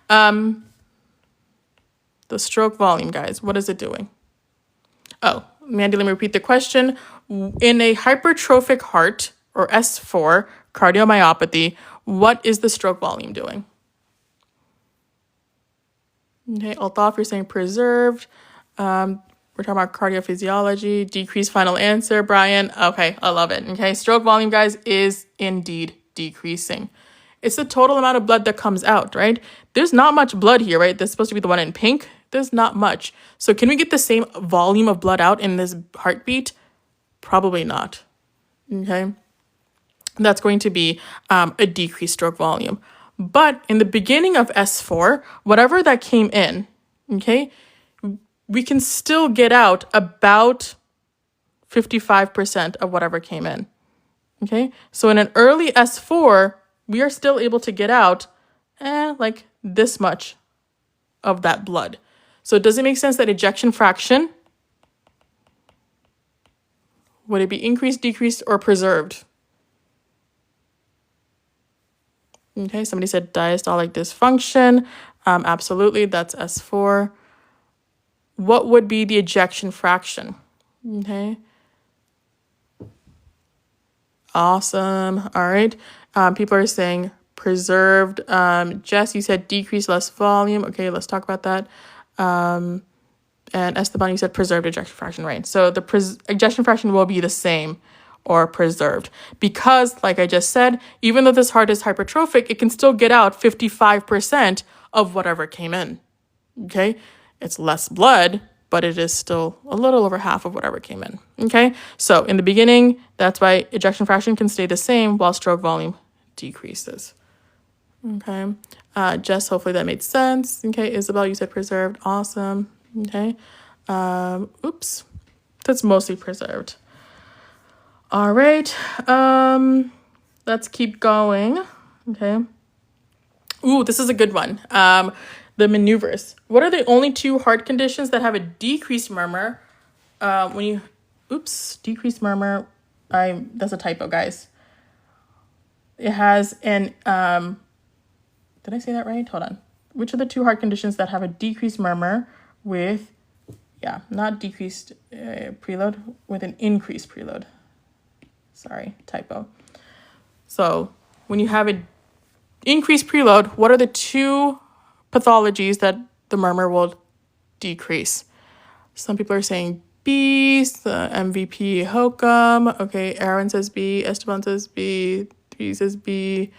The stroke volume, guys, what is it doing? Oh, Mandy, let me repeat the question. In a hypertrophic heart, or S4, cardiomyopathy, what is the stroke volume doing? Okay, Althoff, you're saying preserved. We're talking about cardiophysiology, decreased final answer, Brian. Okay, I love it. Okay, stroke volume, guys, is indeed decreasing. It's the total amount of blood that comes out, right? There's not much blood here, right? That's supposed to be the one in pink. There's not much. So can we get the same volume of blood out in this heartbeat? Probably not. Okay, that's going to be a decreased stroke volume. But in the beginning of S4, whatever that came in, okay, we can still get out about 55% of whatever came in. Okay, so in an early S4, we are still able to get out like this much of that blood. So does it make sense that ejection fraction, would it be increased, decreased, or preserved? Okay, somebody said diastolic dysfunction. Absolutely, that's S4. What would be the ejection fraction? Okay. Awesome. All right. People are saying preserved. Jess, you said decrease, less volume. Okay, let's talk about that. And Esteban, you said preserved ejection fraction, right? So the ejection fraction will be the same or preserved because, like I just said, even though this heart is hypertrophic, it can still get out 55% of whatever came in. Okay, it's less blood, but it is still a little over half of whatever came in. Okay, so in the beginning, that's why ejection fraction can stay the same while stroke volume decreases. Okay, Jess, hopefully that made sense. Okay, Isabel, you said preserved. Awesome. Okay, oops, that's mostly preserved. All right, let's keep going. Okay. Ooh, this is a good one. The maneuvers. What are the only two heart conditions that have a decreased murmur? Decreased murmur. That's a typo, guys. It has an, did I say that right? Hold on. Which are the two heart conditions that have a decreased murmur with, not decreased preload, with an increased preload? Sorry, typo. So when you have an increased preload, what are the two pathologies that the murmur will decrease? Some people are saying B, MVP HOCM. Okay, Aaron says B, Esteban says B, 3 says B.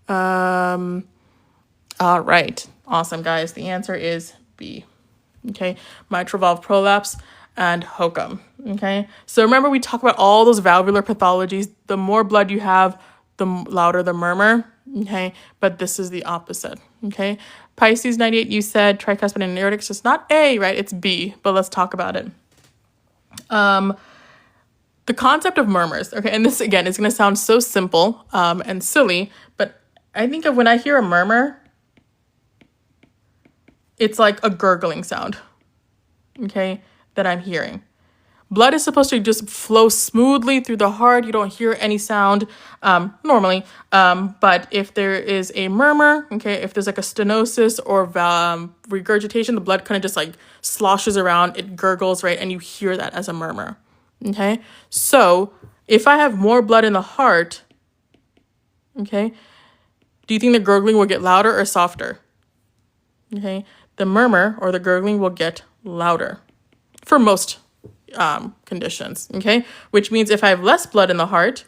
All right, awesome, guys. The answer is B. Okay, mitral valve prolapse and HOCM. Okay, so remember we talked about all those valvular pathologies. The more blood you have, the louder the murmur. Okay, but this is the opposite. Okay, Pisces 98, you said tricuspid and aortic, so it's not A, right? It's B, but let's talk about it. The concept of murmurs, okay, and this again is going to sound so simple and silly, but I think of when I hear a murmur, it's like a gurgling sound, okay, that I'm hearing. Blood is supposed to just flow smoothly through the heart. You don't hear any sound normally. But if there is a murmur, okay, if there's like a stenosis or regurgitation, the blood kind of just like sloshes around, it gurgles, right? And you hear that as a murmur, okay? So if I have more blood in the heart, okay, do you think the gurgling will get louder or softer? Okay, the murmur or the gurgling will get louder for most conditions, okay? Which means if I have less blood in the heart,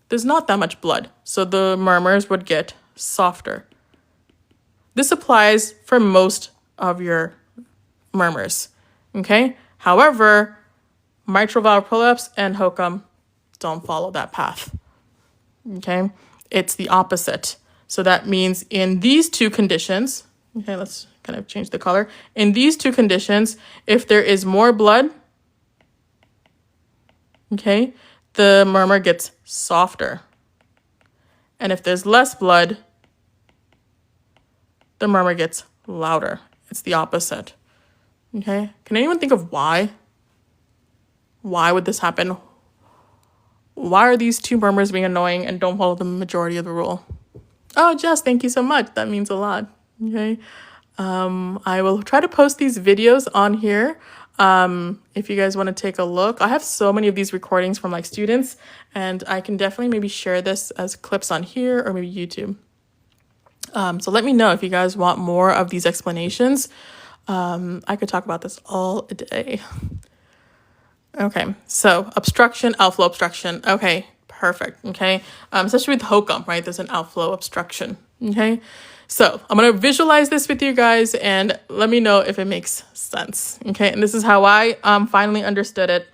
there's not that much blood, so the murmurs would get softer. This applies for most of your murmurs, okay? However, mitral valve prolapse and HOCM don't follow that path, okay? It's the opposite. So that means in these two conditions, okay, let's kind of change the color. In these two conditions, if there is more blood, okay, the murmur gets softer. And if there's less blood, the murmur gets louder. It's the opposite. Okay, can anyone think of why? Why would this happen? Why are these two murmurs being annoying and don't follow the majority of the rule? Oh, Jess, thank you so much. That means a lot. Okay. I will try to post these videos on here. If you guys want to take a look, I have so many of these recordings from like students, and I can definitely maybe share this as clips on here or maybe YouTube. So let me know if you guys want more of these explanations. I could talk about this all day. Okay, so obstruction, outflow obstruction. Okay, perfect. Okay, especially with HOCM, right? There's an outflow obstruction. Okay, so I'm gonna visualize this with you guys and let me know if it makes sense. Okay, and this is how I finally understood it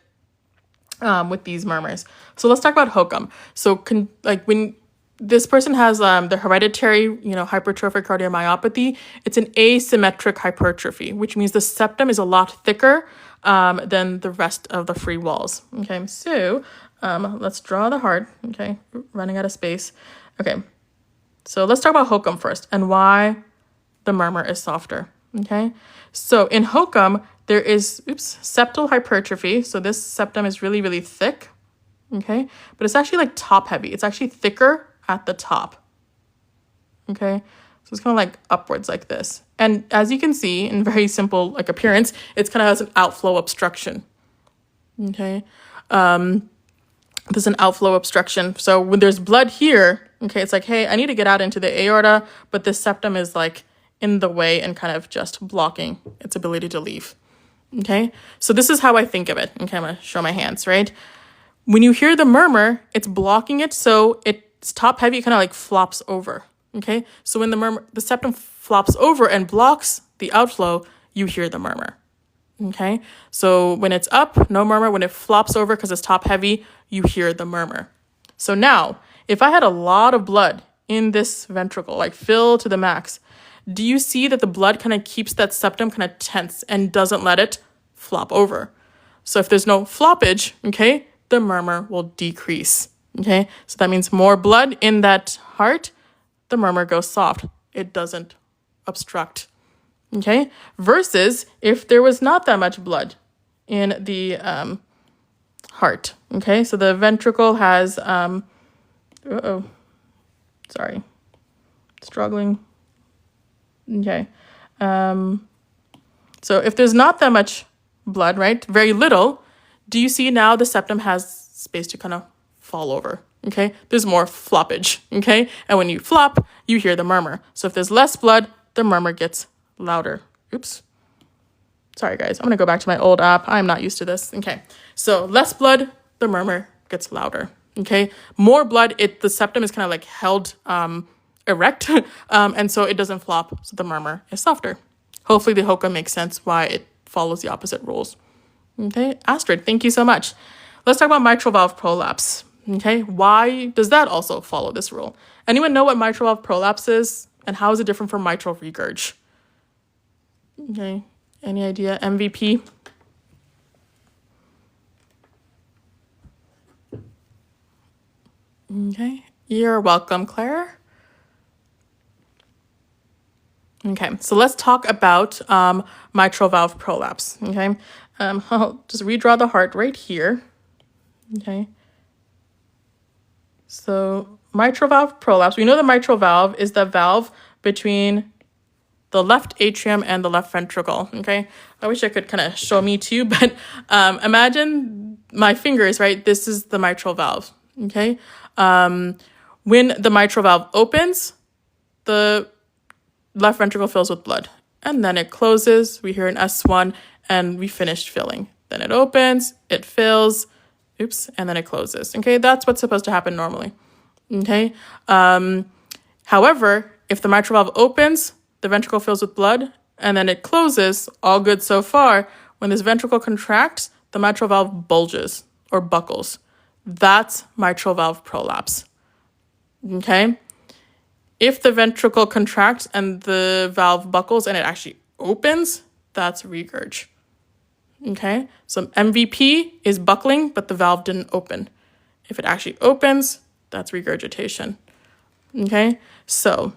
with these murmurs. So let's talk about HOCM. So when this person has the hereditary, hypertrophic cardiomyopathy, it's an asymmetric hypertrophy, which means the septum is a lot thicker than the rest of the free walls. Okay, so let's draw the heart. Okay, running out of space. Okay, so let's talk about HOCM first and why the murmur is softer. Okay, so in HOCM, there is septal hypertrophy. So this septum is really, really thick. Okay, but it's actually like top heavy. It's actually thicker at the top. Okay, so it's kind of like upwards like this. And as you can see in very simple like appearance, it's kind of has an outflow obstruction. Okay, there's an outflow obstruction. So when there's blood here, okay, it's like, hey, I need to get out into the aorta, but this septum is like in the way and kind of just blocking its ability to leave. Okay, so this is how I think of it. Okay, I'm gonna show my hands, right? When you hear the murmur, it's blocking it, so it's top heavy, it kind of like flops over. Okay, so when the septum flops over and blocks the outflow, you hear the murmur. Okay, so when it's up, no murmur. When it flops over because it's top heavy, you hear the murmur. So now, if I had a lot of blood in this ventricle, like filled to the max, do you see that the blood kind of keeps that septum kind of tense and doesn't let it flop over? So if there's no floppage, okay, the murmur will decrease. Okay, so that means more blood in that heart, the murmur goes soft. It doesn't obstruct. Okay, versus if there was not that much blood in the heart. Okay, so the ventricle has, struggling. Okay, so if there's not that much blood, right, very little, do you see now the septum has space to kind of fall over? Okay, there's more floppage. Okay, and when you flop, you hear the murmur. So if there's less blood, the murmur gets louder. Oops. Sorry, guys. I'm going to go back to my old app. I'm not used to this. Okay, so less blood, the murmur gets louder. Okay, more blood, the septum is kind of like held erect, and so it doesn't flop, so the murmur is softer. Hopefully the HOCM makes sense why it follows the opposite rules. Okay, Astrid, thank you so much. Let's talk about mitral valve prolapse. Okay, why does that also follow this rule? Anyone know what mitral valve prolapse is, and how is it different from mitral regurg? Okay, any idea? MVP? Okay, you're welcome, Claire. Okay, so let's talk about mitral valve prolapse. Okay, I'll just redraw the heart right here. Okay, so mitral valve prolapse. We know the mitral valve is the valve between the left atrium and the left ventricle. Okay, I wish I could kind of show me too, but imagine my fingers, right? This is the mitral valve. Okay, when the mitral valve opens, the left ventricle fills with blood, and then it closes. We hear an S1, and we finished filling. Then it opens, it fills, and then it closes. Okay, that's what's supposed to happen normally. Okay, however, if the mitral valve opens, the ventricle fills with blood, and then it closes, all good so far. When this ventricle contracts, the mitral valve bulges or buckles. That's mitral valve prolapse. Okay? If the ventricle contracts and the valve buckles and it actually opens, that's regurg. Okay? So MVP is buckling, but the valve didn't open. If it actually opens, that's regurgitation. Okay? So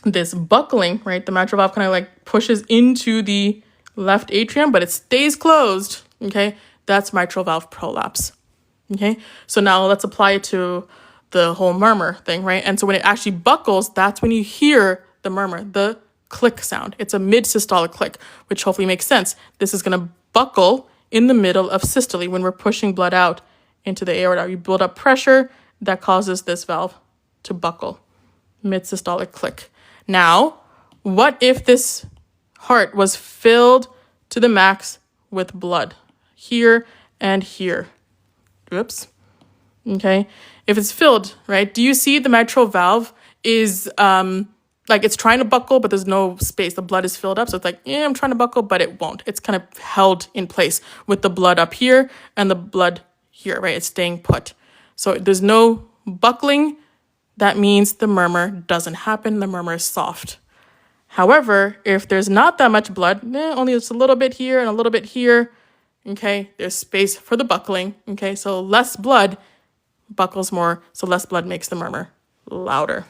this buckling, right, the mitral valve kind of like pushes into the left atrium, but it stays closed. Okay? That's mitral valve prolapse. Okay? So now let's apply it to the whole murmur thing, right? And so when it actually buckles, that's when you hear the murmur, the click sound. It's a mid-systolic click, which hopefully makes sense. This is going to buckle in the middle of systole when we're pushing blood out into the aorta. You build up pressure that causes this valve to buckle, mid-systolic click. Now, what if this heart was filled to the max with blood here and here? Whoops. Okay. If it's filled, right? Do you see the mitral valve is like it's trying to buckle, but there's no space. The blood is filled up. So it's like, yeah, I'm trying to buckle, but it won't. It's kind of held in place with the blood up here and the blood here, right? It's staying put. So there's no buckling. That means the murmur doesn't happen. The murmur is soft. However, if there's not that much blood, only just a little bit here and a little bit here, okay, there's space for the buckling, okay? So less blood buckles more, so less blood makes the murmur louder,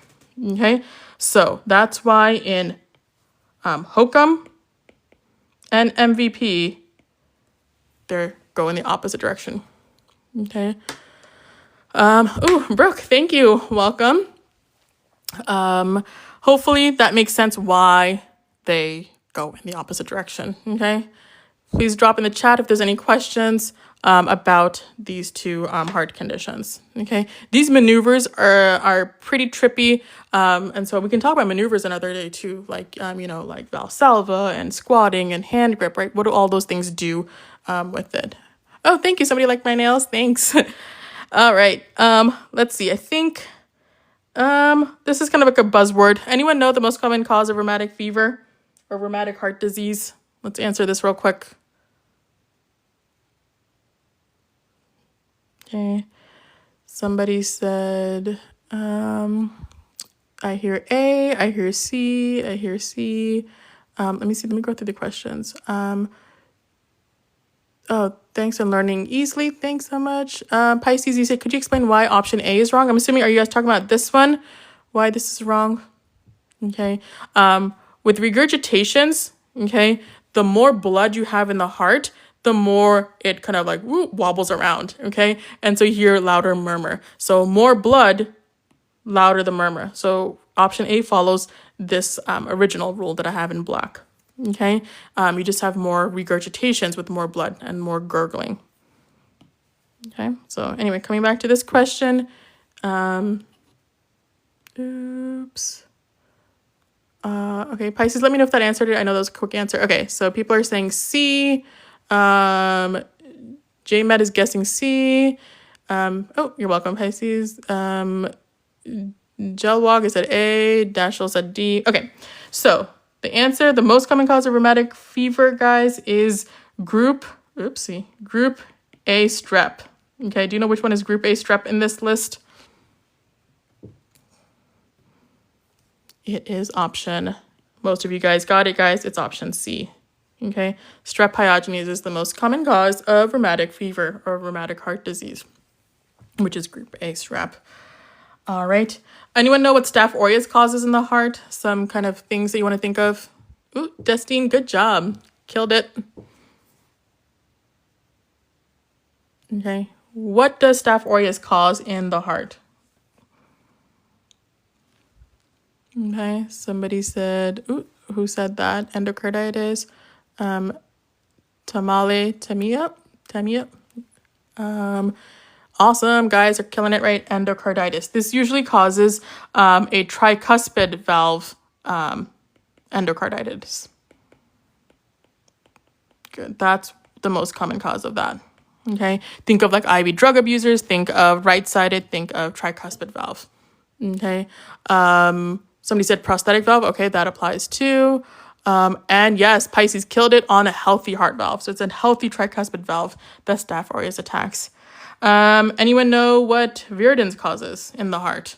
okay? So that's why in HOCM and MVP, they're going the opposite direction, okay? Brooke, thank you, welcome. Hopefully that makes sense why they go in the opposite direction, okay? Please drop in the chat if there's any questions about these two heart conditions, okay? These maneuvers are pretty trippy, and so we can talk about maneuvers another day too, like, like Valsalva and squatting and hand grip, right? What do all those things do with it? Oh, thank you. Somebody liked my nails. Thanks. All right. Let's see. I think this is kind of like a buzzword. Anyone know the most common cause of rheumatic fever or rheumatic heart disease? Let's answer this real quick. Okay. Somebody said, I hear A, I hear C, I hear C. Let me see. Let me go through the questions. Oh, thanks for learning easily. Thanks so much. Pisces, you said, could you explain why option A is wrong? I'm assuming, are you guys talking about this one? Why this is wrong? Okay. With regurgitations, okay, the more blood you have in the heart, the more it kind of like wobbles around, okay? And so you hear louder murmur. So more blood, louder the murmur. So option A follows this original rule that I have in black, okay? You just have more regurgitations with more blood and more gurgling. Okay, so anyway, coming back to this question. Okay, Pisces, let me know if that answered it. I know that was a quick answer. Okay, so people are saying C. JMed is guessing C. You're welcome, Pisces. Gelwog is at A. Dashel said D. Okay, so the answer, the most common cause of rheumatic fever, guys, is group A strep. Okay, do you know which one is group A strep in this list? It is option, most of you guys got it, guys. It's option C. Okay, strep pyogenes is the most common cause of rheumatic fever or rheumatic heart disease, which is group A strep. All right. Anyone know what Staph aureus causes in the heart? Some kind of things that you want to think of? Ooh, Destine, good job. Killed it. Okay. What does Staph aureus cause in the heart? Okay. Somebody said, who said that? Endocarditis. Tamia. Awesome, guys are killing it, right? Endocarditis. This usually causes a tricuspid valve endocarditis. Good. That's the most common cause of that. Okay. Think of like IV drug abusers. Think of right-sided. Think of tricuspid valve. Okay. Somebody said prosthetic valve. Okay, that applies too. And yes, Pisces killed it on a healthy heart valve. So it's a healthy tricuspid valve that Staph aureus attacks. Anyone know what Virdens causes in the heart?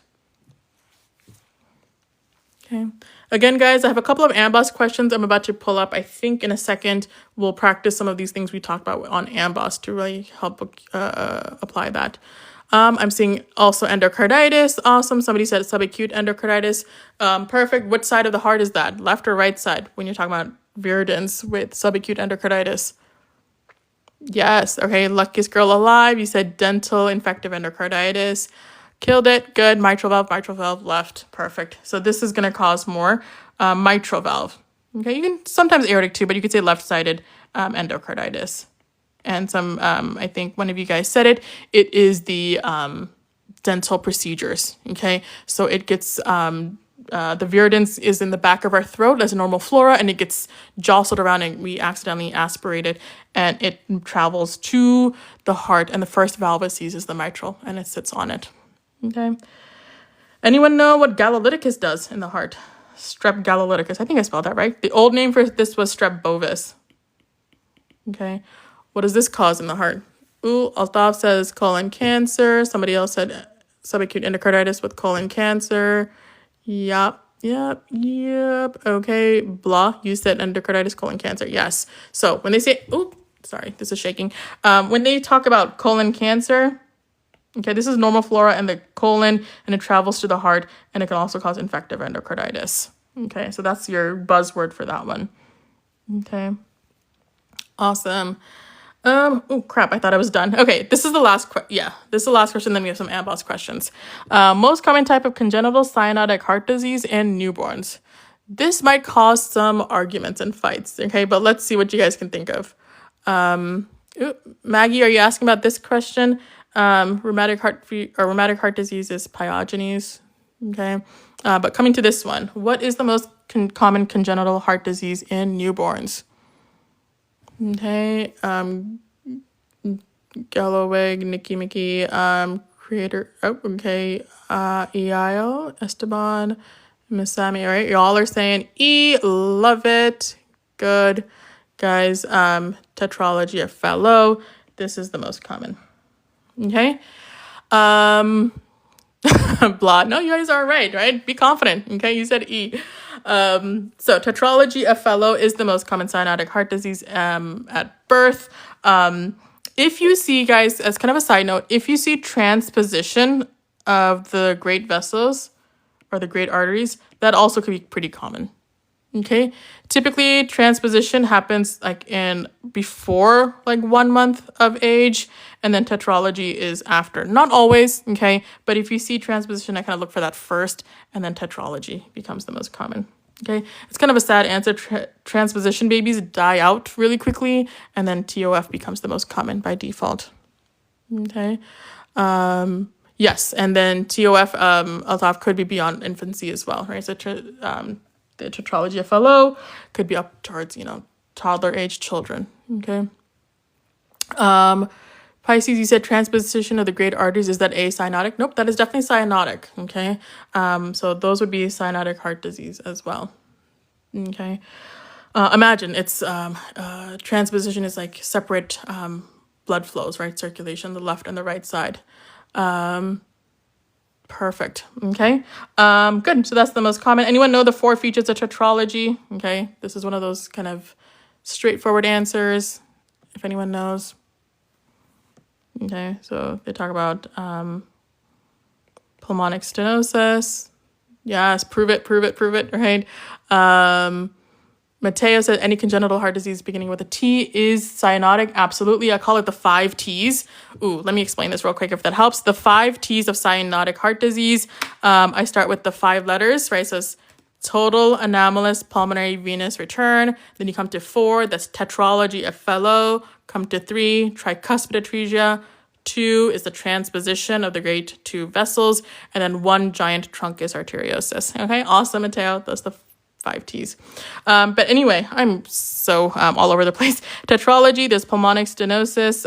Okay. Again, guys, I have a couple of AMBOSS questions I'm about to pull up. I think in a second, we'll practice some of these things we talked about on AMBOSS to really help apply that. I'm seeing also endocarditis. Awesome. Somebody said subacute endocarditis. Perfect. Which side of the heart is that? Left or right side when you're talking about Virdens with subacute endocarditis? Yes. Okay. Luckiest girl alive. You said dental infective endocarditis. Killed it. Good. Mitral valve left. Perfect. So this is going to cause more mitral valve. Okay. You can sometimes aortic too, but you could say left-sided endocarditis. And some, I think one of you guys said it. It is the dental procedures. Okay. So it gets the viridins is in the back of our throat as a normal flora, and it gets jostled around and we accidentally aspirate it, and it travels to the heart, and the first valve it sees is the mitral, and it sits on it. Okay. Anyone know what Galolyticus does in the heart? Strep Galolyticus. I think I spelled that right. The old name for this was Strep bovis. Okay. What does this cause in the heart? Ooh, Altaf says colon cancer. Somebody else said subacute endocarditis with colon cancer. Yep. Okay. Blah. You said endocarditis, colon cancer. Yes. So when they say, ooh, sorry, this is shaking. When they talk about colon cancer, okay, this is normal flora and the colon, and it travels to the heart, and it can also cause infective endocarditis. Okay, so that's your buzzword for that one. Okay. Awesome. Oh crap, I thought I was done. Okay, this is the last this is the last question, then we have some AMBOSS questions. Most common type of congenital cyanotic heart disease in newborns. This might cause some arguments and fights, okay, but let's see what you guys can think of. Maggie, are you asking about this question? Rheumatic heart disease is pyogenes, okay? But coming to this one, what is the most common congenital heart disease in newborns? Okay, Galloway, Nikki Mickey, creator, EIO, Esteban, Miss Sammy, all right? Y'all are saying E, love it, good. Guys, tetralogy of Fallot, this is the most common, okay? Blah, no, you guys are right? Be confident, okay? You said E. So tetralogy of Fallot is the most common cyanotic heart disease at birth. If you see, guys, as kind of a side note, if you see transposition of the great vessels or the great arteries, that also could be pretty common. Okay, typically transposition happens like before 1 month of age, and then tetralogy is after. Not always, okay, but if you see transposition, I kind of look for that first, and then tetralogy becomes the most common. Okay, it's kind of a sad answer. Transposition babies die out really quickly, and then TOF becomes the most common by default. Okay, yes, and then TOF Altaf could be beyond infancy as well, right? So the tetralogy of Fallot could be up towards, toddler age children, okay? Pisces, you said transposition of the great arteries, is that acyanotic? Nope, that is definitely cyanotic, okay? So those would be cyanotic heart disease as well, okay? Imagine it's transposition is like separate blood flows, right? Circulation, the left and the right side. Perfect. Okay. Good. So that's the most common. Anyone know the 4 features of tetralogy? Okay. This is one of those kind of straightforward answers, if anyone knows. Okay. So they talk about pulmonic stenosis. Yes. Prove it. Right. Mateo said any congenital heart disease beginning with a T is cyanotic. Absolutely. I call it the 5 T's. Ooh, let me explain this real quick if that helps. The 5 T's of cyanotic heart disease. I start with the 5 letters, right? So it's total anomalous pulmonary venous return. Then you come to 4, that's tetralogy of Fallot. Come to 3, tricuspid atresia. 2 is the transposition of the great 2 vessels. And then 1 giant truncus arteriosus. Okay, awesome, Mateo. That's the 5 T's. But anyway, I'm so all over the place. Tetralogy, there's pulmonic stenosis,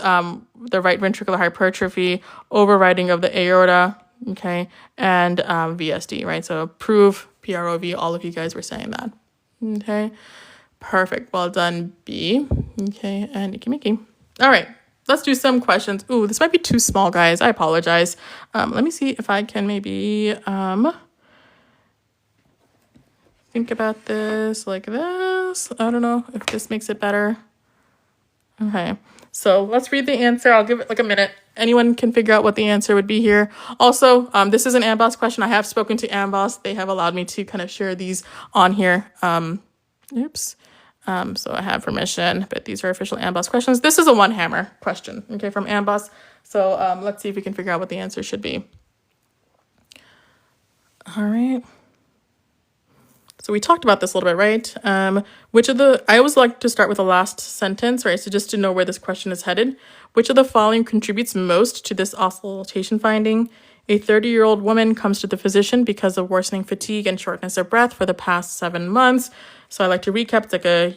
the right ventricular hypertrophy, overriding of the aorta, okay, and VSD, right? So prove, PROV, all of you guys were saying that. Okay, perfect. Well done, B. Okay, and Nikki Mickey. All right, let's do some questions. Ooh, this might be too small, guys. I apologize. Let me see if I can maybe... think about this like this. I don't know if this makes it better. Okay, so let's read the answer. I'll give it like a minute. Anyone can figure out what the answer would be here. Also, this is an AMBOSS question. I have spoken to AMBOSS. They have allowed me to kind of share these on here. So I have permission, but these are official AMBOSS questions. This is a 1-hammer question, okay, from AMBOSS. So let's see if we can figure out what the answer should be. All right. So we talked about this a little bit, right? I always like to start with the last sentence, right? So just to know where this question is headed. Which of the following contributes most to this oscillation finding? A 30-year-old woman comes to the physician because of worsening fatigue and shortness of breath for the past 7 months. So I like to recap. It's like a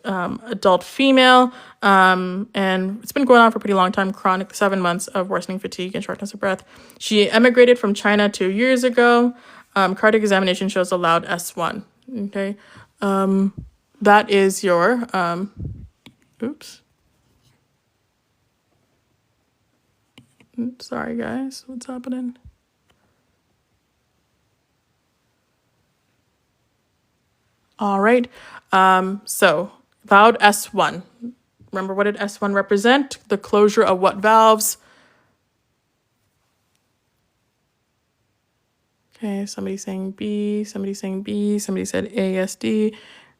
adult female, and it's been going on for a pretty long time, chronic 7 months of worsening fatigue and shortness of breath. She emigrated from China 2 years ago. Cardiac examination shows a loud S1. Okay. That is your, sorry guys, what's happening? All right. So loud S1. Remember, what did S1 represent? The closure of what valves? Okay, somebody saying B, somebody saying B, somebody said ASD.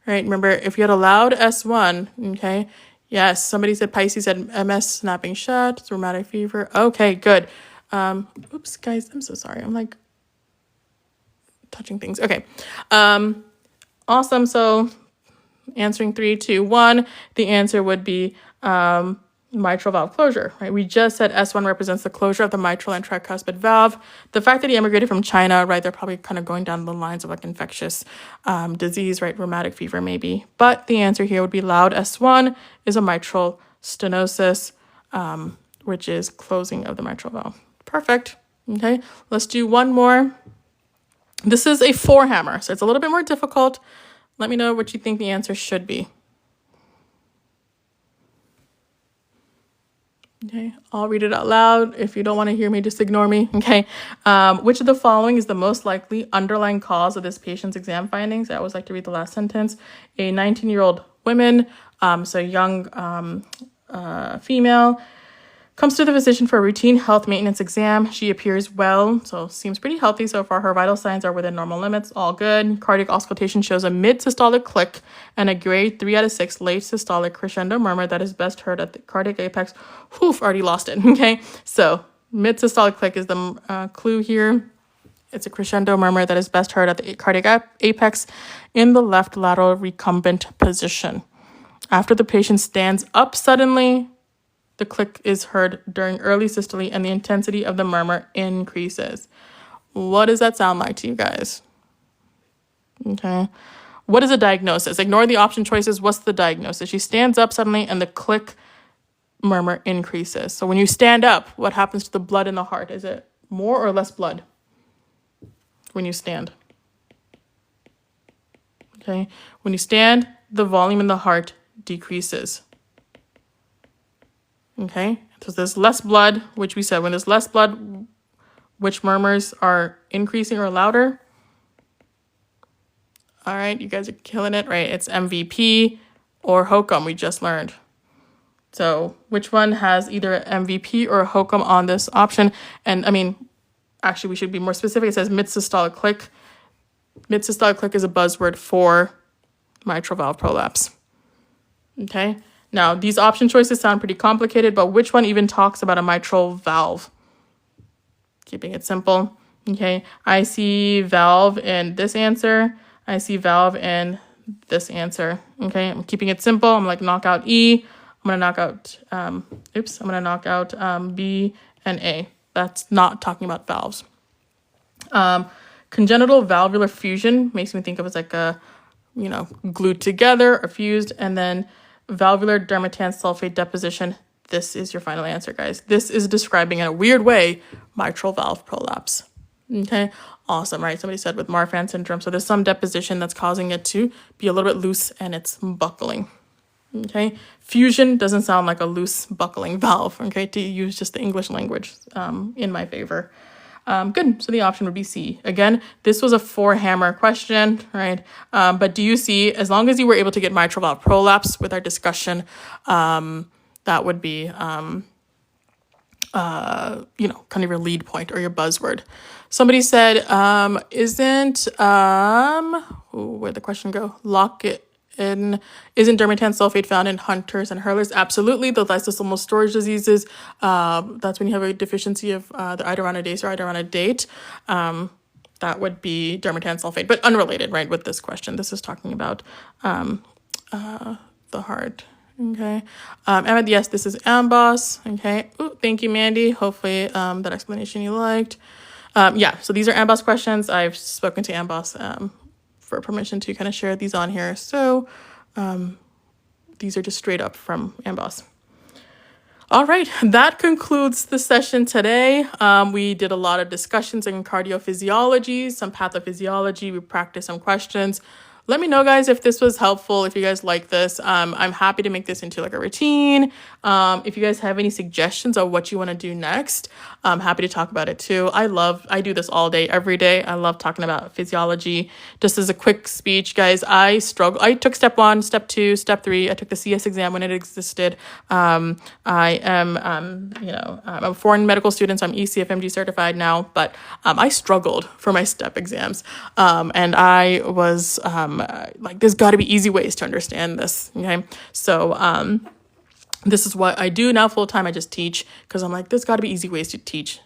Right, remember, if you had a loud S1, okay, yes, somebody said Pisces, said MS snapping shut, rheumatic fever. Okay, good. Oops, guys, I'm so sorry. I'm like touching things. Okay. Awesome. So answering 3, 2, 1, the answer would be mitral valve closure, right? We just said S1 represents the closure of the mitral and tricuspid valve. The fact that he immigrated from China, right, they're probably kind of going down the lines of like infectious disease, right, rheumatic fever maybe. But the answer here would be loud S1 is a mitral stenosis, which is closing of the mitral valve. Perfect. Okay, let's do one more. This is a 4-hammer, so it's a little bit more difficult. Let me know what you think the answer should be. Okay, I'll read it out loud. If you don't want to hear me, just ignore me. Okay, which of the following is the most likely underlying cause of this patient's exam findings? I always like to read the last sentence. A 19-year-old woman, so young female, comes to the physician for a routine health maintenance exam. She appears well, so seems pretty healthy so far. Her vital signs are within normal limits, all good. Cardiac auscultation shows a mid-systolic click and a grade 3 out of 6 late systolic crescendo murmur that is best heard at the cardiac apex. Already lost it, okay? So mid-systolic click is the clue here. It's a crescendo murmur that is best heard at the cardiac apex in the left lateral recumbent position. After the patient stands up suddenly, the click is heard during early systole and the intensity of the murmur increases. What does that sound like to you guys? Okay. What is a diagnosis? Ignore the option choices. What's the diagnosis? She stands up suddenly and the click murmur increases. So when you stand up, what happens to the blood in the heart? Is it more or less blood when you stand? Okay. When you stand, the volume in the heart decreases. Okay, so there's less blood, which we said when there's less blood, which murmurs are increasing or louder? All right, you guys are killing it, right? It's MVP or HOCM, we just learned. So which one has either MVP or HOCM on this option? And I mean, actually, we should be more specific. It says mid-systolic click. Mid-systolic click is a buzzword for mitral valve prolapse. Okay. Now, these option choices sound pretty complicated, but which one even talks about a mitral valve? Keeping it simple. Okay, I see valve in this answer. I see valve in this answer. Okay, I'm keeping it simple. I'm like knock out E. I'm going to knock out, I'm going to knock out B and A. That's not talking about valves. Congenital valvular fusion makes me think of it as like a, glued together or fused, and then valvular dermatan sulfate deposition. This is your final answer, guys. This is describing in a weird way mitral valve prolapse. Okay, awesome, right? Somebody said with Marfan syndrome. So there's some deposition that's causing it to be a little bit loose and it's buckling. Okay, fusion doesn't sound like a loose buckling valve. Okay, to use just the English language in my favor. Good. So the option would be C. Again, this was a 4-hammer question, right? But do you see, as long as you were able to get mitral valve prolapse with our discussion, that would be, kind of your lead point or your buzzword. Somebody said, where'd the question go? Isn't dermatan sulfate found in hunters and hurlers? Absolutely. The lysosomal storage diseases, that's when you have a deficiency of the iduronidase or iduronidate. That would be dermatan sulfate, but unrelated, right, with this question. This is talking about the heart. Okay. Ahmed, yes, this is Amboss. Okay. Ooh, thank you, Mandy. Hopefully that explanation you liked. Yeah, so these are Amboss questions. I've spoken to Amboss for permission to kind of share these on here. So these are just straight up from Amboss. All right, that concludes the session today. We did a lot of discussions in cardiophysiology, some pathophysiology. We practiced some questions. Let me know, guys, if this was helpful, if you guys like this. I'm happy to make this into like a routine. If you guys have any suggestions of what you want to do next, I'm happy to talk about it too. I do this all day, every day. I love talking about physiology. Just as a quick speech, guys, I took step 1, step 2, step 3. I took the CS exam when it existed. I am, I'm a foreign medical student, so I'm ECFMG certified now, but I struggled for my step exams. And I was like, there's got to be easy ways to understand this. Okay. So this is what I do now full time. I just teach because I'm like, there's got to be easy ways to teach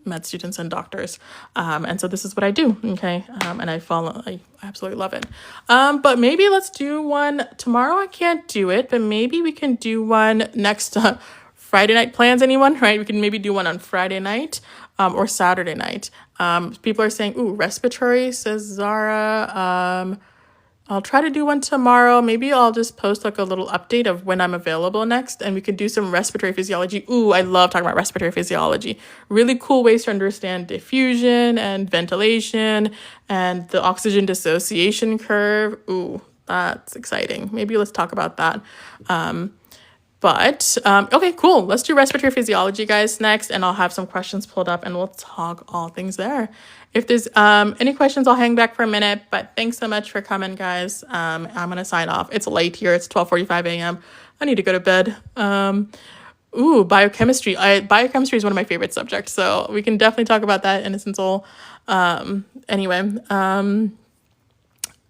med students and doctors. And so this is what I do. Okay. And I absolutely love it. But maybe let's do one tomorrow. I can't do it, but maybe we can do one next Friday night. Plans, anyone? Right? We can maybe do one on Friday night or Saturday night. People are saying, ooh, respiratory, says Zara. I'll try to do one tomorrow. Maybe I'll just post like a little update of when I'm available next, and we could do some respiratory physiology. Ooh, I love talking about respiratory physiology. Really cool ways to understand diffusion and ventilation and the oxygen dissociation curve. Ooh, that's exciting. Maybe let's talk about that. Okay, cool. Let's do respiratory physiology, guys, next, and I'll have some questions pulled up and we'll talk all things there. If there's any questions, I'll hang back for a minute, but thanks so much for coming, guys. I'm going to sign off. It's late here. It's 12:45 a.m. I need to go to bed. Biochemistry. Biochemistry is one of my favorite subjects, so we can definitely talk about that in a sense.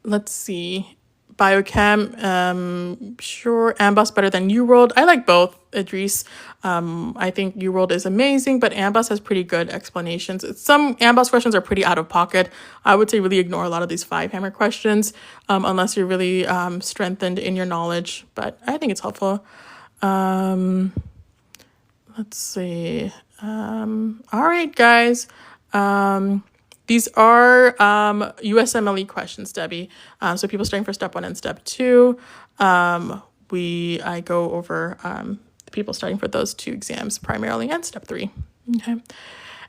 Let's see. Biochem, sure. Amboss better than UWorld. I like both, Idris. I think UWorld is amazing, but Amboss has pretty good explanations. Some Amboss questions are pretty out of pocket. I would say really ignore a lot of these 5-hammer questions, unless you're really strengthened in your knowledge, but I think it's helpful. Let's see. All right, guys. These are USMLE questions, Debbie. So people starting for step 1 and step 2. I go over the people starting for those 2 exams primarily, and step 3. Okay.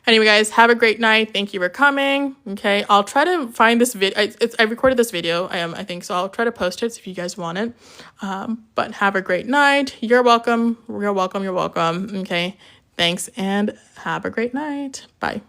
Anyway, guys, have a great night. Thank you for coming. Okay, I'll try to find this video. I recorded this video, I think, so I'll try to post it if you guys want it. But have a great night. You're welcome. You're welcome. You're welcome. Okay, thanks, and have a great night. Bye.